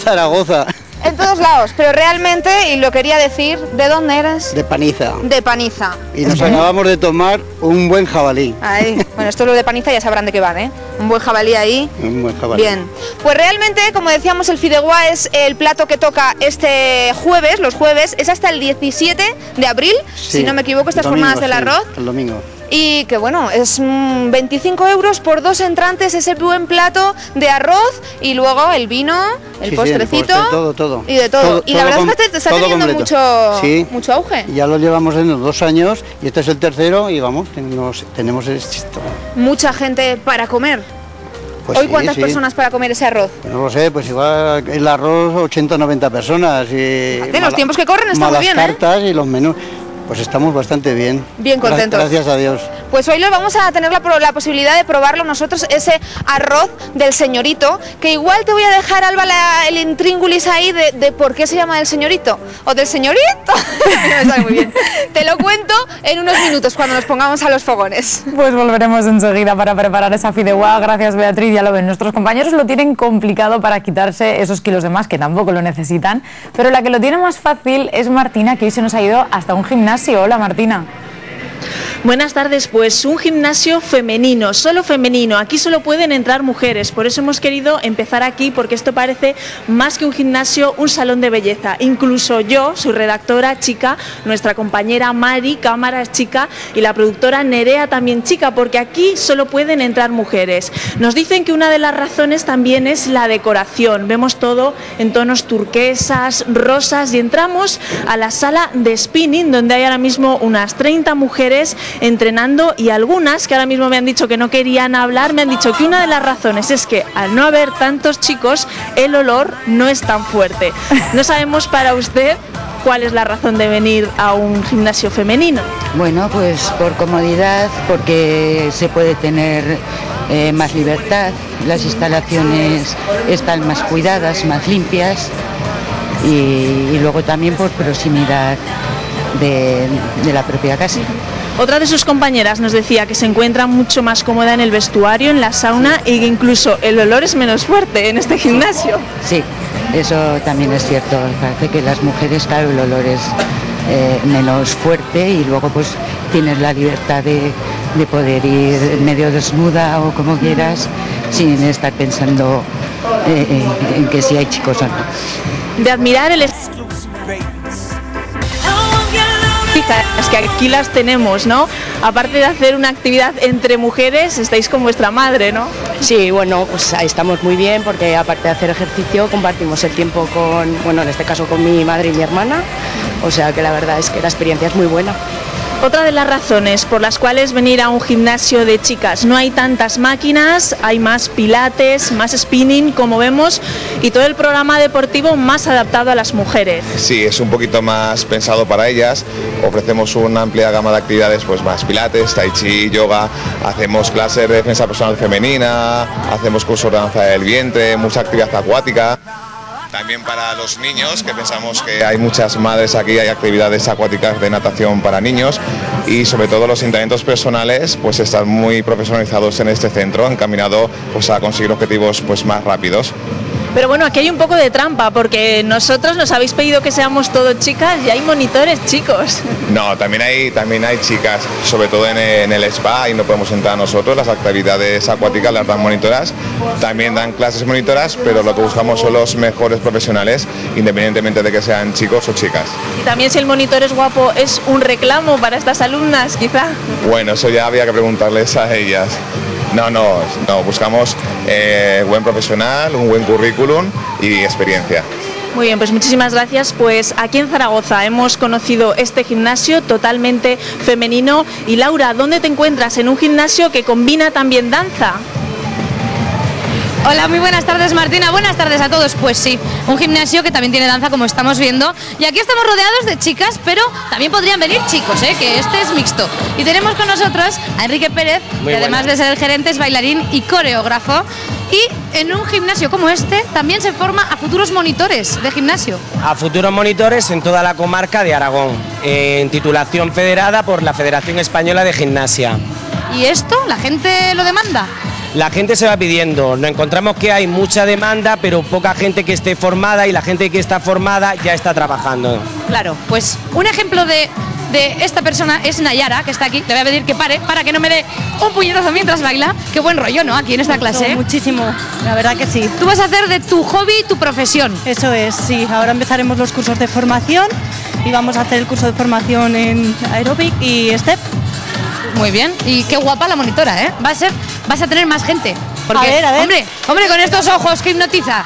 Zaragoza. En todos lados, pero realmente, y lo quería decir, ¿de dónde eres? De Paniza. De Paniza. Y nos acabamos de tomar un buen jabalí. Ahí. Bueno, esto es lo de Paniza, ya sabrán de qué van, ¿eh? Un buen jabalí ahí. Un buen jabalí. Bien. Pues realmente, como decíamos, el fideuá es el plato que toca este jueves, los jueves, es hasta el 17 de abril, sí, si no me equivoco, estas jornadas del arroz. El domingo. Y que bueno, es 25 euros por 2 entrantes, ese buen plato de arroz y luego el vino, el postrecito, todo. Y de todo. Y la verdad es que te está teniendo mucho auge. Ya lo llevamos en los 2 años y este es el tercero y vamos, tenemos esto. Mucha gente para comer. Pues ¿Hoy cuántas personas para comer ese arroz? No lo sé, pues igual el arroz 80 o 90 personas. Y los tiempos que corren está muy bien, cartas y los menús. Pues estamos bastante bien. Bien contentos. Gracias a Dios. Pues hoy vamos a tener la posibilidad de probarlo nosotros, ese arroz del señorito, que igual te voy a dejar, Alba, el intríngulis ahí de por qué se llama del señorito, o del señorito. No me sale muy bien. Te lo cuento en unos minutos, cuando nos pongamos a los fogones. Pues volveremos enseguida para preparar esa fideuá. Gracias, Beatriz. Ya lo ven, nuestros compañeros lo tienen complicado para quitarse esos kilos de más, que tampoco lo necesitan, pero la que lo tiene más fácil es Martina, que hoy se nos ha ido hasta un gimnasio. Hola, Martina. Buenas tardes, pues un gimnasio femenino, solo femenino, aquí solo pueden entrar mujeres, por eso hemos querido empezar aquí, porque esto parece más que un gimnasio, un salón de belleza. Incluso yo, su redactora chica, nuestra compañera Mari, cámara es chica, y la productora Nerea también chica, porque aquí solo pueden entrar mujeres. Nos dicen que una de las razones también es la decoración, vemos todo en tonos turquesas, rosas, y entramos a la sala de spinning, donde hay ahora mismo unas 30 mujeres entrenando, y algunas que ahora mismo me han dicho que no querían hablar, me han dicho que una de las razones es que al no haber tantos chicos, el olor no es tan fuerte. No sabemos para usted cuál es la razón de venir a un gimnasio femenino. Bueno, pues por comodidad, porque se puede tener más libertad, las instalaciones están más cuidadas, más limpias, y luego también por proximidad de la propia casa. Otra de sus compañeras nos decía que se encuentra mucho más cómoda en el vestuario, en la sauna, y que incluso el olor es menos fuerte en este gimnasio. Sí, eso también es cierto. Parece que las mujeres, claro, el olor es menos fuerte, y luego pues tienes la libertad de poder ir medio desnuda o como quieras, sin estar pensando en que si hay chicos o no. De admirar el... Es que aquí las tenemos, ¿no? Aparte de hacer una actividad entre mujeres, estáis con vuestra madre, ¿no? Sí, bueno, pues ahí estamos muy bien, porque aparte de hacer ejercicio compartimos el tiempo con, bueno, en este caso con mi madre y mi hermana, o sea que la verdad es que la experiencia es muy buena. Otra de las razones por las cuales venir a un gimnasio de chicas, no hay tantas máquinas, hay más pilates, más spinning, como vemos, y todo el programa deportivo más adaptado a las mujeres. Sí, es un poquito más pensado para ellas. Ofrecemos una amplia gama de actividades, pues más pilates, tai chi, yoga, hacemos clases de defensa personal femenina, hacemos cursos de danza del vientre, mucha actividad acuática. También para los niños, que pensamos que hay muchas madres aquí, hay actividades acuáticas de natación para niños, y sobre todo los entrenamientos personales pues están muy profesionalizados en este centro, encaminado pues a conseguir objetivos pues más rápidos. Pero bueno, aquí hay un poco de trampa, porque nosotros nos habéis pedido que seamos todos chicas y hay monitores chicos. No, también hay chicas, sobre todo en el spa, y no podemos entrar nosotros. Las actividades acuáticas las dan monitoras, también dan clases monitoras, pero lo que buscamos son los mejores profesionales, independientemente de que sean chicos o chicas. Y también, si el monitor es guapo, ¿es un reclamo para estas alumnas, quizá? Bueno, eso ya había que preguntarles a ellas. No, buscamos buen profesional, un buen currículum y experiencia. Muy bien, pues muchísimas gracias. Pues aquí en Zaragoza hemos conocido este gimnasio totalmente femenino. Y Laura, ¿dónde te encuentras? En un gimnasio que combina también danza. Hola, muy buenas tardes, Martina, buenas tardes a todos. Pues sí, un gimnasio que también tiene danza, como estamos viendo, y aquí estamos rodeados de chicas, pero también podrían venir chicos, que este es mixto. Y tenemos con nosotros a Enrique Pérez, que además de ser el gerente es bailarín y coreógrafo, y en un gimnasio como este también se forma a futuros monitores de gimnasio. A futuros monitores en toda la comarca de Aragón, en titulación federada por la Federación Española de Gimnasia. ¿Y esto la gente lo demanda? La gente se va pidiendo, nos encontramos que hay mucha demanda, pero poca gente que esté formada, y la gente que está formada ya está trabajando. Claro, pues un ejemplo de esta persona es Nayara, que está aquí. Le voy a pedir que pare para que no me dé un puñetazo mientras baila. Qué buen rollo, ¿no? Aquí en esta clase. Muchísimo, la verdad que sí. Tú vas a hacer de tu hobby tu profesión. Eso es, sí. Ahora empezaremos los cursos de formación y vamos a hacer el curso de formación en aeróbic y step. Muy bien, y qué guapa la monitora, ¿eh? Vas a tener más gente. Porque, a ver. Hombre, con estos ojos que hipnotiza.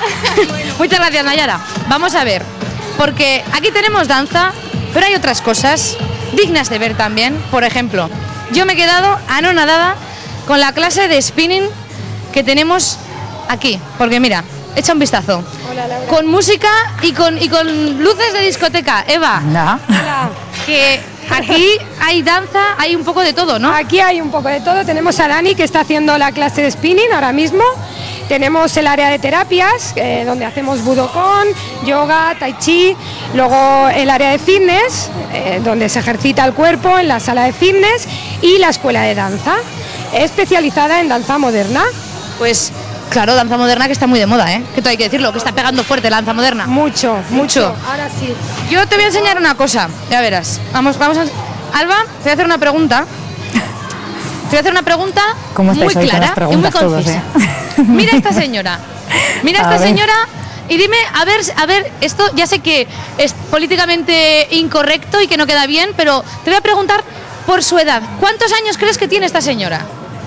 Muchas gracias, Nayara. Vamos a ver, porque aquí tenemos danza, pero hay otras cosas dignas de ver también. Por ejemplo, yo me he quedado anonadada con la clase de spinning que tenemos aquí, porque mira, echa un vistazo. Hola, Laura. Con música y con luces de discoteca. Eva, Hola. que aquí hay danza, hay un poco de todo, ¿no? Aquí hay un poco de todo. Tenemos a Dani, que está haciendo la clase de spinning ahora mismo. Tenemos el área de terapias, donde hacemos Budokon, yoga, tai chi. Luego el área de fitness, donde se ejercita el cuerpo en la sala de fitness. Y la escuela de danza, especializada en danza moderna. Pues claro, danza moderna que está muy de moda, ¿eh? Que todo hay que decirlo, que está pegando fuerte la danza moderna. Mucho. Ahora sí. Yo te voy a enseñar una cosa, ya verás. Vamos a... Alba, te voy a hacer una pregunta. Te voy a hacer una pregunta muy clara y muy concisa. Mira esta señora. Mira esta señora y dime, a ver, esto ya sé que es políticamente incorrecto y que no queda bien, pero te voy a preguntar por su edad. ¿Cuántos años crees que tiene esta señora?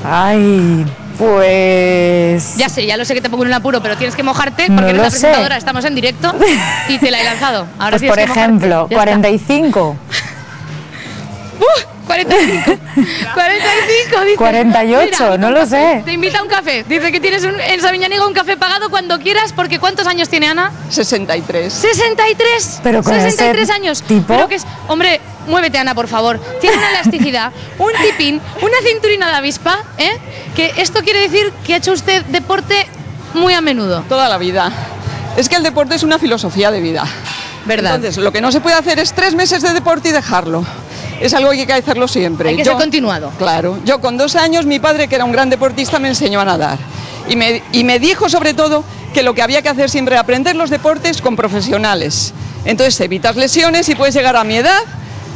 Ay, pues... Ya sé, ya lo sé que te pongo en un apuro, pero tienes que mojarte porque eres la presentadora, estamos en directo y te la he lanzado. Ahora pues por ejemplo, 45. 45 dice. 48, mira, no lo sé. Te invita a un café. Dice que tienes en Sabiñánigo un café pagado cuando quieras, porque ¿cuántos años tiene Ana? 63. 63. Pero con 63 años. ¿Tipo? Pero que es, hombre, muévete Ana, por favor. Tiene una elasticidad, un tipín, una cinturina de avispa, ¿eh? Que esto quiere decir que ha hecho usted deporte muy a menudo. Toda la vida. Es que el deporte es una filosofía de vida. ¿Verdad? Entonces, lo que no se puede hacer es 3 meses de deporte y dejarlo. Es algo que hay que hacerlo siempre. Hay que ser continuado. Claro. Yo con 2 años, mi padre, que era un gran deportista, me enseñó a nadar. Y me dijo, sobre todo, que lo que había que hacer siempre era aprender los deportes con profesionales. Entonces evitas lesiones y puedes llegar a mi edad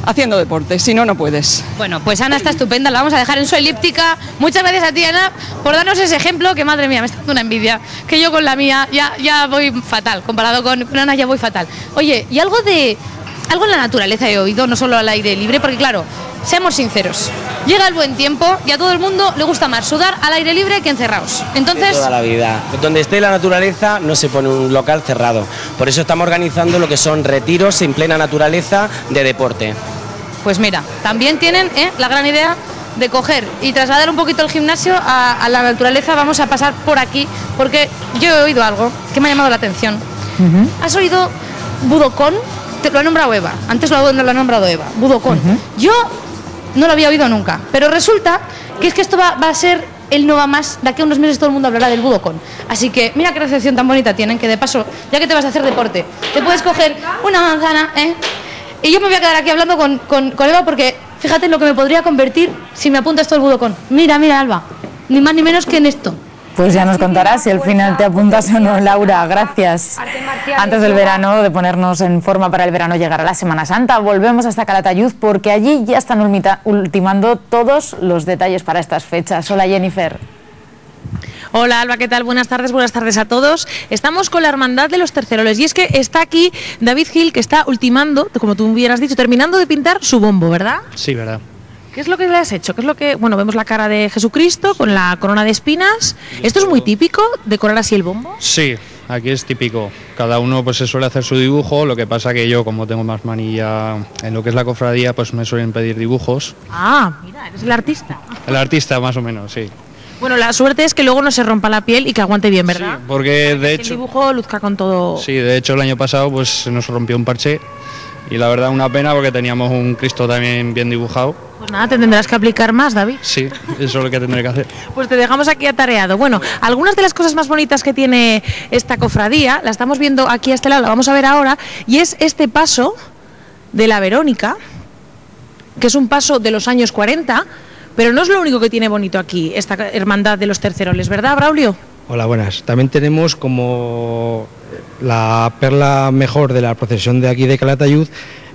haciendo deporte, si no, no puedes. Bueno, pues Ana está estupenda, la vamos a dejar en su elíptica. Muchas gracias a ti, Ana, por darnos ese ejemplo, que madre mía, me está dando una envidia, que yo con la mía ya voy fatal, comparado con Ana ya voy fatal. Oye, y algo en la naturaleza he oído, no solo al aire libre, porque claro, seamos sinceros, llega el buen tiempo y a todo el mundo le gusta más sudar al aire libre que encerrados. Entonces... De toda la vida. Donde esté la naturaleza no se pone un local cerrado. Por eso estamos organizando lo que son retiros en plena naturaleza de deporte. Pues mira, también tienen la gran idea de coger y trasladar un poquito el gimnasio a la naturaleza. Vamos a pasar por aquí, porque yo he oído algo que me ha llamado la atención. ¿Has oído Budokon? Te lo ha nombrado Eva, antes lo ha nombrado Eva, Budokon. Yo no lo había oído nunca, pero resulta que es que esto va a ser el no va más, de aquí a unos meses todo el mundo hablará del Budokon. Así que mira qué recepción tan bonita tienen, que de paso, ya que te vas a hacer deporte, te puedes coger una manzana, y yo me voy a quedar aquí hablando con Eva, porque fíjate en lo que me podría convertir si me apuntas todo el Budokon. Mira, Alba, ni más ni menos que en esto. Pues ya nos contarás si al final te apuntas o no, Laura. Gracias. Antes del verano, de ponernos en forma para el verano, llegará la Semana Santa. Volvemos hasta Calatayud porque allí ya están ultimando todos los detalles para estas fechas. Hola, Jennifer. Hola Alba, ¿qué tal? Buenas tardes a todos. Estamos con la Hermandad de los Terceroles y es que está aquí David Gil, que está ultimando, como tú bien has dicho, terminando de pintar su bombo, ¿verdad? Sí, verdad. ¿Qué es lo que le has hecho? ¿Qué es lo que, bueno, vemos la cara de Jesucristo con la corona de espinas? ¿Esto es muy típico, decorar así el bombo? Sí, aquí es típico. Cada uno pues se suele hacer su dibujo, lo que pasa que yo, como tengo más manilla en lo que es la cofradía, pues me suelen pedir dibujos. Ah, mira, eres el artista. El artista, más o menos, sí. Bueno, la suerte es que luego no se rompa la piel y que aguante bien, ¿verdad? Sí, porque de hecho... el dibujo luzca con todo... Sí, de hecho el año pasado pues se nos rompió un parche y la verdad una pena porque teníamos un Cristo también bien dibujado. Pues nada, te tendrás que aplicar más, David. Sí, eso es lo que tendré que hacer. Pues te dejamos aquí atareado. Bueno, algunas de las cosas más bonitas que tiene esta cofradía, la estamos viendo aquí a este lado, la vamos a ver ahora, y es este paso de la Verónica, que es un paso de los años 40, pero no es lo único que tiene bonito aquí, esta Hermandad de los Terceroles, ¿verdad, Braulio? Hola, buenas. También tenemos como la perla mejor de la procesión de aquí de Calatayud,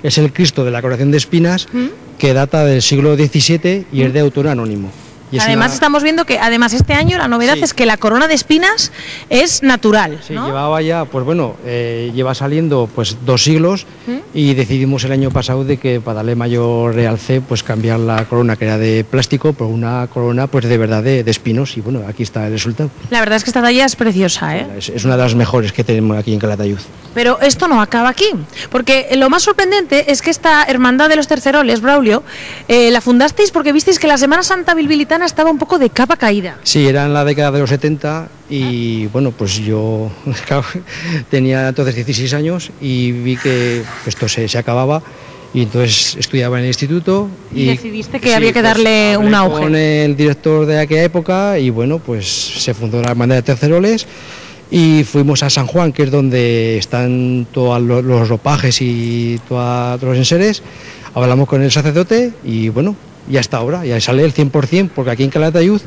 es el Cristo de la Coronación de Espinas, que data del siglo XVII y es de autor anónimo. Y además estamos viendo que además este año la novedad es que la corona de espinas es natural, sí, ¿no? Llevaba ya, pues bueno, lleva saliendo pues 2 siglos y decidimos el año pasado de que para darle mayor realce pues cambiar la corona que era de plástico por una corona pues de verdad de espinos y bueno, aquí está el resultado. La verdad es que esta talla es preciosa, ¿eh? Es una de las mejores que tenemos aquí en Calatayud. Pero esto no acaba aquí, porque lo más sorprendente es que esta Hermandad de los Terceroles, Braulio, la fundasteis porque visteis que la Semana Santa bilbilitana estaba un poco de capa caída. Sí, era en la década de los 70 y bueno, pues yo tenía entonces 16 años y vi que esto se acababa y entonces estudiaba en el instituto. Y decidiste que había que darle un auge. Con el director de aquella época y bueno, pues se fundó la Hermandad de Terceroles y fuimos a San Juan, que es donde están todos los ropajes y todos los enseres. Hablamos con el sacerdote y bueno, ya hasta ahora, ya sale el 100%, porque aquí en Calatayud,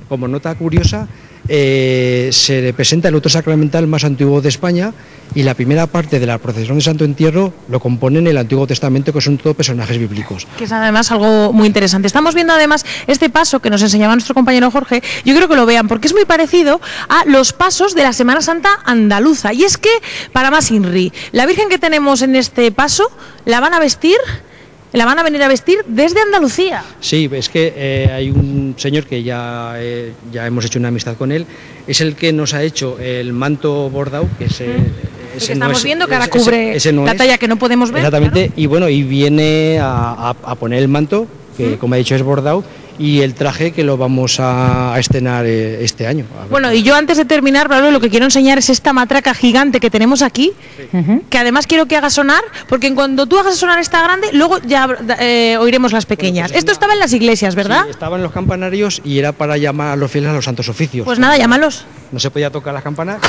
como nota curiosa, se representa el auto sacramental más antiguo de España y la primera parte de la procesión de Santo Entierro lo componen el Antiguo Testamento, que son todos personajes bíblicos. Que es además algo muy interesante. Estamos viendo además este paso que nos enseñaba nuestro compañero Jorge. Yo creo que lo vean porque es muy parecido a los pasos de la Semana Santa andaluza. Y es que, para más Inri, la Virgen que tenemos en este paso la van a vestir... La van a venir a vestir desde Andalucía. Sí, es que hay un señor que ya hemos hecho una amistad con él, es el que nos ha hecho el manto bordado, que estamos viendo que ahora cubre la talla que no podemos ver. Exactamente, claro. Y bueno, y viene a poner el manto, que como he dicho es bordado, y el traje que lo vamos a estrenar este año. Bueno, y yo antes de terminar, Pablo, lo que quiero enseñar es esta matraca gigante que tenemos aquí, que además quiero que haga sonar, porque cuando tú hagas sonar esta grande, luego ya oiremos las pequeñas. Esto estaba en las iglesias, ¿verdad? Sí, estaba en los campanarios y era para llamar a los fieles a los santos oficios. Pues nada, llámalos. No se podía tocar las campanas.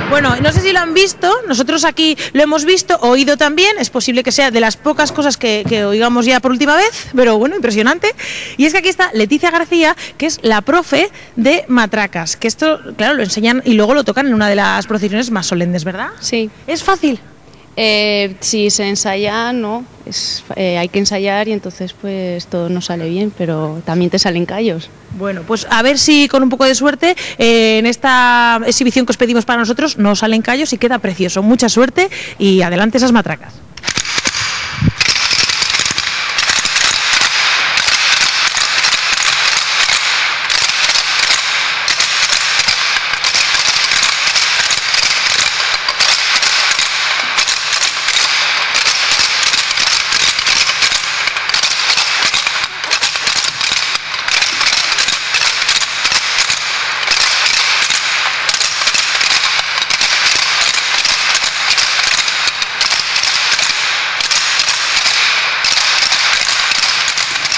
Bueno, no sé si lo han visto, nosotros aquí lo hemos visto, oído también, es posible que sea de las pocas cosas que oigamos ya por última vez, pero bueno, impresionante. Y es que aquí está Leticia García, que es la profe de matracas, que esto, claro, lo enseñan y luego lo tocan en una de las procesiones más solemnes, ¿verdad? Sí. ¿Es fácil? Si se ensaya, no, hay que ensayar y entonces pues todo no sale bien, pero también te salen callos. Bueno, pues a ver si con un poco de suerte en esta exhibición que os pedimos para nosotros no salen callos y queda precioso. Mucha suerte y adelante esas matracas.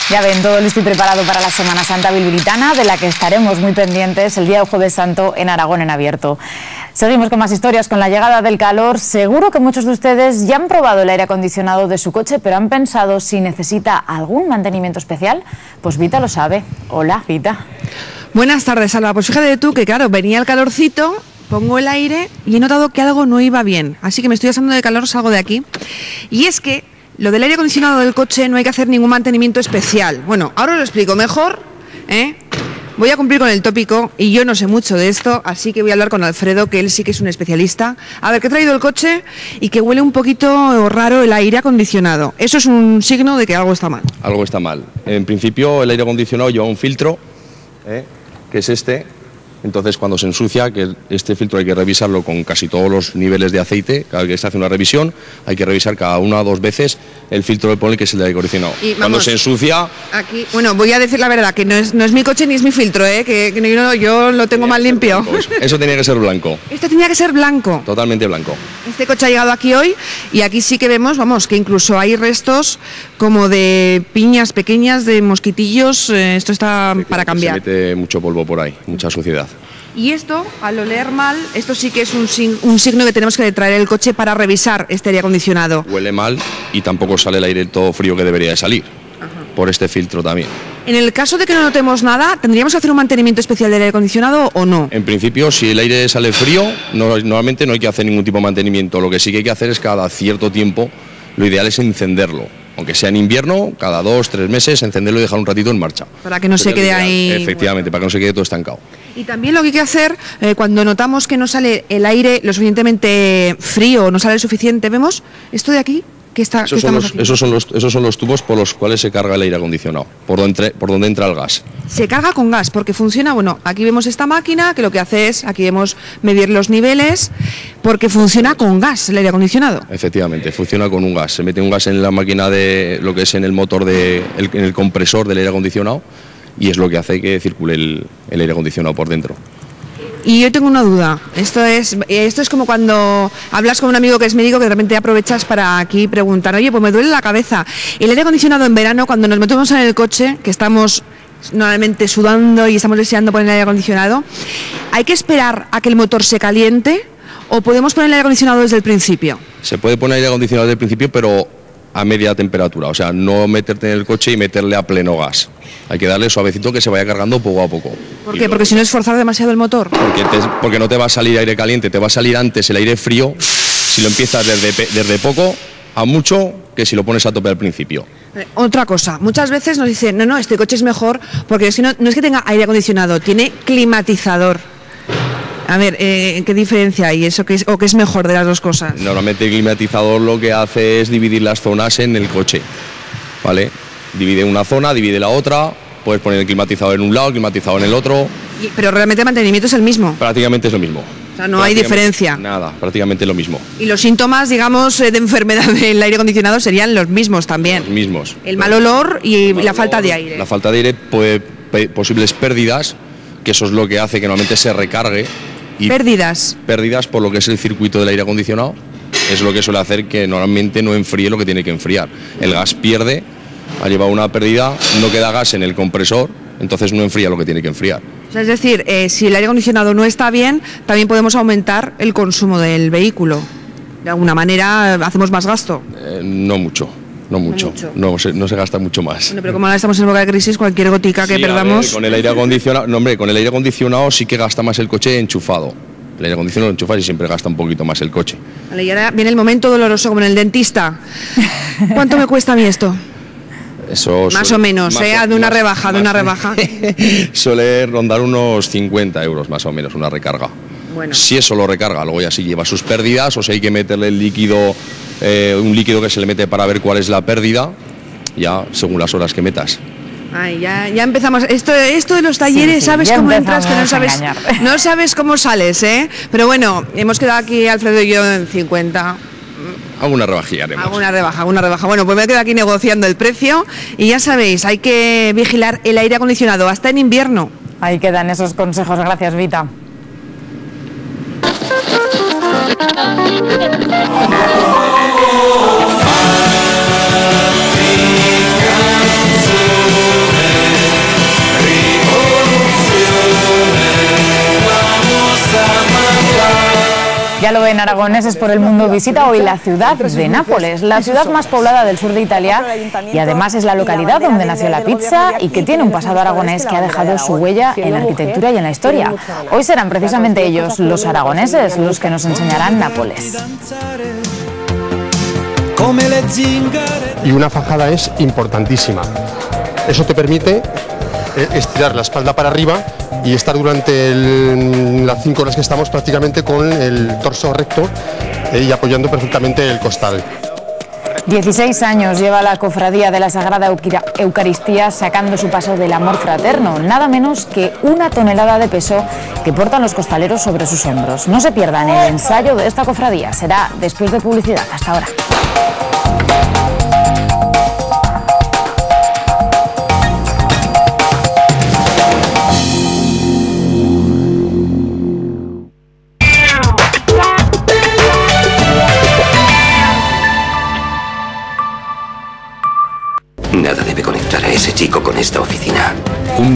Ya ven, todo listo y preparado para la Semana Santa bilbilitana, de la que estaremos muy pendientes el día del Jueves Santo en Aragón en abierto. Seguimos con más historias. Con la llegada del calor, seguro que muchos de ustedes ya han probado el aire acondicionado de su coche, pero han pensado si necesita algún mantenimiento especial. Pues Vita lo sabe. Hola, Vita. Buenas tardes, Alba. Pues fíjate tú que, claro, venía el calorcito, pongo el aire y he notado que algo no iba bien. Así que me estoy asando de calor, salgo de aquí. Y es que lo del aire acondicionado del coche no hay que hacer ningún mantenimiento especial. Bueno, ahora os lo explico mejor, ¿eh? Voy a cumplir con el tópico y yo no sé mucho de esto, así que voy a hablar con Alfredo, que él sí que es un especialista. A ver, que he traído el coche y que huele un poquito raro el aire acondicionado. Eso es un signo de que algo está mal. Algo está mal. En principio el aire acondicionado lleva un filtro, que es este. Entonces, cuando se ensucia, que este filtro hay que revisarlo con casi todos los niveles de aceite. Cada vez que se hace una revisión, hay que revisar cada 1 o 2 veces el filtro del polen, que es el de aire acondicionado. Cuando se ensucia... Aquí, bueno, voy a decir la verdad, que no es mi coche ni es mi filtro, que yo lo tengo más limpio. Eso tenía que ser blanco. Esto tenía que ser blanco. Totalmente blanco. Este coche ha llegado aquí hoy y aquí sí que vemos, vamos, que incluso hay restos como de piñas pequeñas, de mosquitillos. Esto está para cambiar. Se mete mucho polvo por ahí, mucha suciedad. Y esto, al oler mal, esto sí que es un signo que tenemos que traer el coche para revisar este aire acondicionado. Huele mal y tampoco sale el aire todo frío que debería de salir. Ajá. Por este filtro también. En el caso de que no notemos nada, ¿tendríamos que hacer un mantenimiento especial del aire acondicionado o no? En principio, si el aire sale frío, normalmente no hay que hacer ningún tipo de mantenimiento. Lo que sí que hay que hacer es cada cierto tiempo, lo ideal es encenderlo. Aunque sea en invierno, cada 2 o 3 meses, encenderlo y dejar un ratito en marcha. Para que no se quede ahí... Efectivamente, para que no se quede todo estancado. Y también lo que hay que hacer, cuando notamos que no sale el aire lo suficientemente frío, no sale suficiente, ¿vemos esto de aquí? Esos son los tubos por los cuales se carga el aire acondicionado, por donde entra el gas. Se carga con gas, porque funciona, bueno, aquí vemos esta máquina, que lo que hace es, aquí vemos medir los niveles, porque funciona con gas el aire acondicionado. Efectivamente, funciona con un gas. Se mete un gas en la máquina de lo que es en el motor, en el compresor del aire acondicionado, y es lo que hace que circule el aire acondicionado por dentro. Y yo tengo una duda. Esto es como cuando hablas con un amigo que es médico, que de repente aprovechas para aquí preguntar, oye, pues me duele la cabeza. El aire acondicionado en verano, cuando nos metemos en el coche, que estamos normalmente sudando y estamos deseando poner el aire acondicionado, ¿hay que esperar a que el motor se caliente o podemos poner el aire acondicionado desde el principio? Se puede poner aire acondicionado desde el principio, pero a media temperatura, o sea, no meterte en el coche y meterle a pleno gas. Hay que darle suavecito, que se vaya cargando poco a poco. ¿Por qué? Porque si no es forzar demasiado el motor. Porque no te va a salir aire caliente, te va a salir antes el aire frío si lo empiezas desde poco a mucho que si lo pones a tope al principio. Otra cosa, muchas veces nos dicen, no, este coche es mejor porque si no es que tenga aire acondicionado, tiene climatizador. A ver, ¿qué diferencia hay? ¿Eso qué es mejor de las dos cosas? Normalmente el climatizador lo que hace es dividir las zonas en el coche, ¿vale? Divide una zona, divide la otra, puedes poner el climatizador en un lado, el climatizador en el otro. Pero realmente el mantenimiento es el mismo. Prácticamente es lo mismo. O sea, no hay diferencia. Nada, prácticamente lo mismo. Y los síntomas, digamos, de enfermedad del aire acondicionado serían los mismos también. Los mismos. El mal olor y la falta de aire. La falta de aire, posibles pérdidas, que eso es lo que hace que normalmente se recargue. Y pérdidas por lo que es el circuito del aire acondicionado, es lo que suele hacer que normalmente no enfríe lo que tiene que enfriar. El gas pierde, ha llevado una pérdida, no queda gas en el compresor, entonces no enfría lo que tiene que enfriar. O sea, es decir, si el aire acondicionado no está bien, también podemos aumentar el consumo del vehículo. De alguna manera hacemos más gasto. No mucho. No se gasta mucho más. Bueno, pero como ahora estamos en época de crisis, cualquier gotica que perdamos... Con el aire acondicionado, con el aire acondicionado sí que gasta más el coche enchufado. El aire acondicionado enchufado y siempre gasta un poquito más el coche. Vale, y ahora viene el momento doloroso, como en el dentista. ¿Cuánto me cuesta a mí esto? Eso más o menos, de una rebaja. Suele rondar unos 50 euros más o menos una recarga. Bueno. Si eso lo recarga, luego ya sí lleva sus pérdidas, o si hay que meterle el líquido, un líquido que se le mete para ver cuál es la pérdida, ya según las horas que metas. Ay, ya empezamos. Esto de los talleres, sí, sabes cómo entras, pero no sabes cómo sales, ¿eh? Pero bueno, hemos quedado aquí, Alfredo y yo, en 50. Alguna rebajilla haremos. Alguna rebaja. Bueno, pues me quedo aquí negociando el precio y ya sabéis, hay que vigilar el aire acondicionado hasta en invierno. Ahí quedan esos consejos. Gracias, Vita. Ya lo ven, aragoneses por el mundo visita hoy la ciudad de Nápoles, la ciudad más poblada del sur de Italia y además es la localidad donde nació la pizza y que tiene un pasado aragonés que ha dejado su huella en la arquitectura y en la historia. Hoy serán precisamente ellos, los aragoneses, los que nos enseñarán Nápoles. Y una fajada es importantísima. Eso te permite estirar la espalda para arriba y estar durante las 5 horas que estamos prácticamente con el torso recto y apoyando perfectamente el costal. 16 años lleva la cofradía de la Sagrada Eucaristía sacando su paso del amor fraterno, nada menos que 1 tonelada de peso que portan los costaleros sobre sus hombros. No se pierdan el ensayo de esta cofradía, será después de publicidad. Hasta ahora.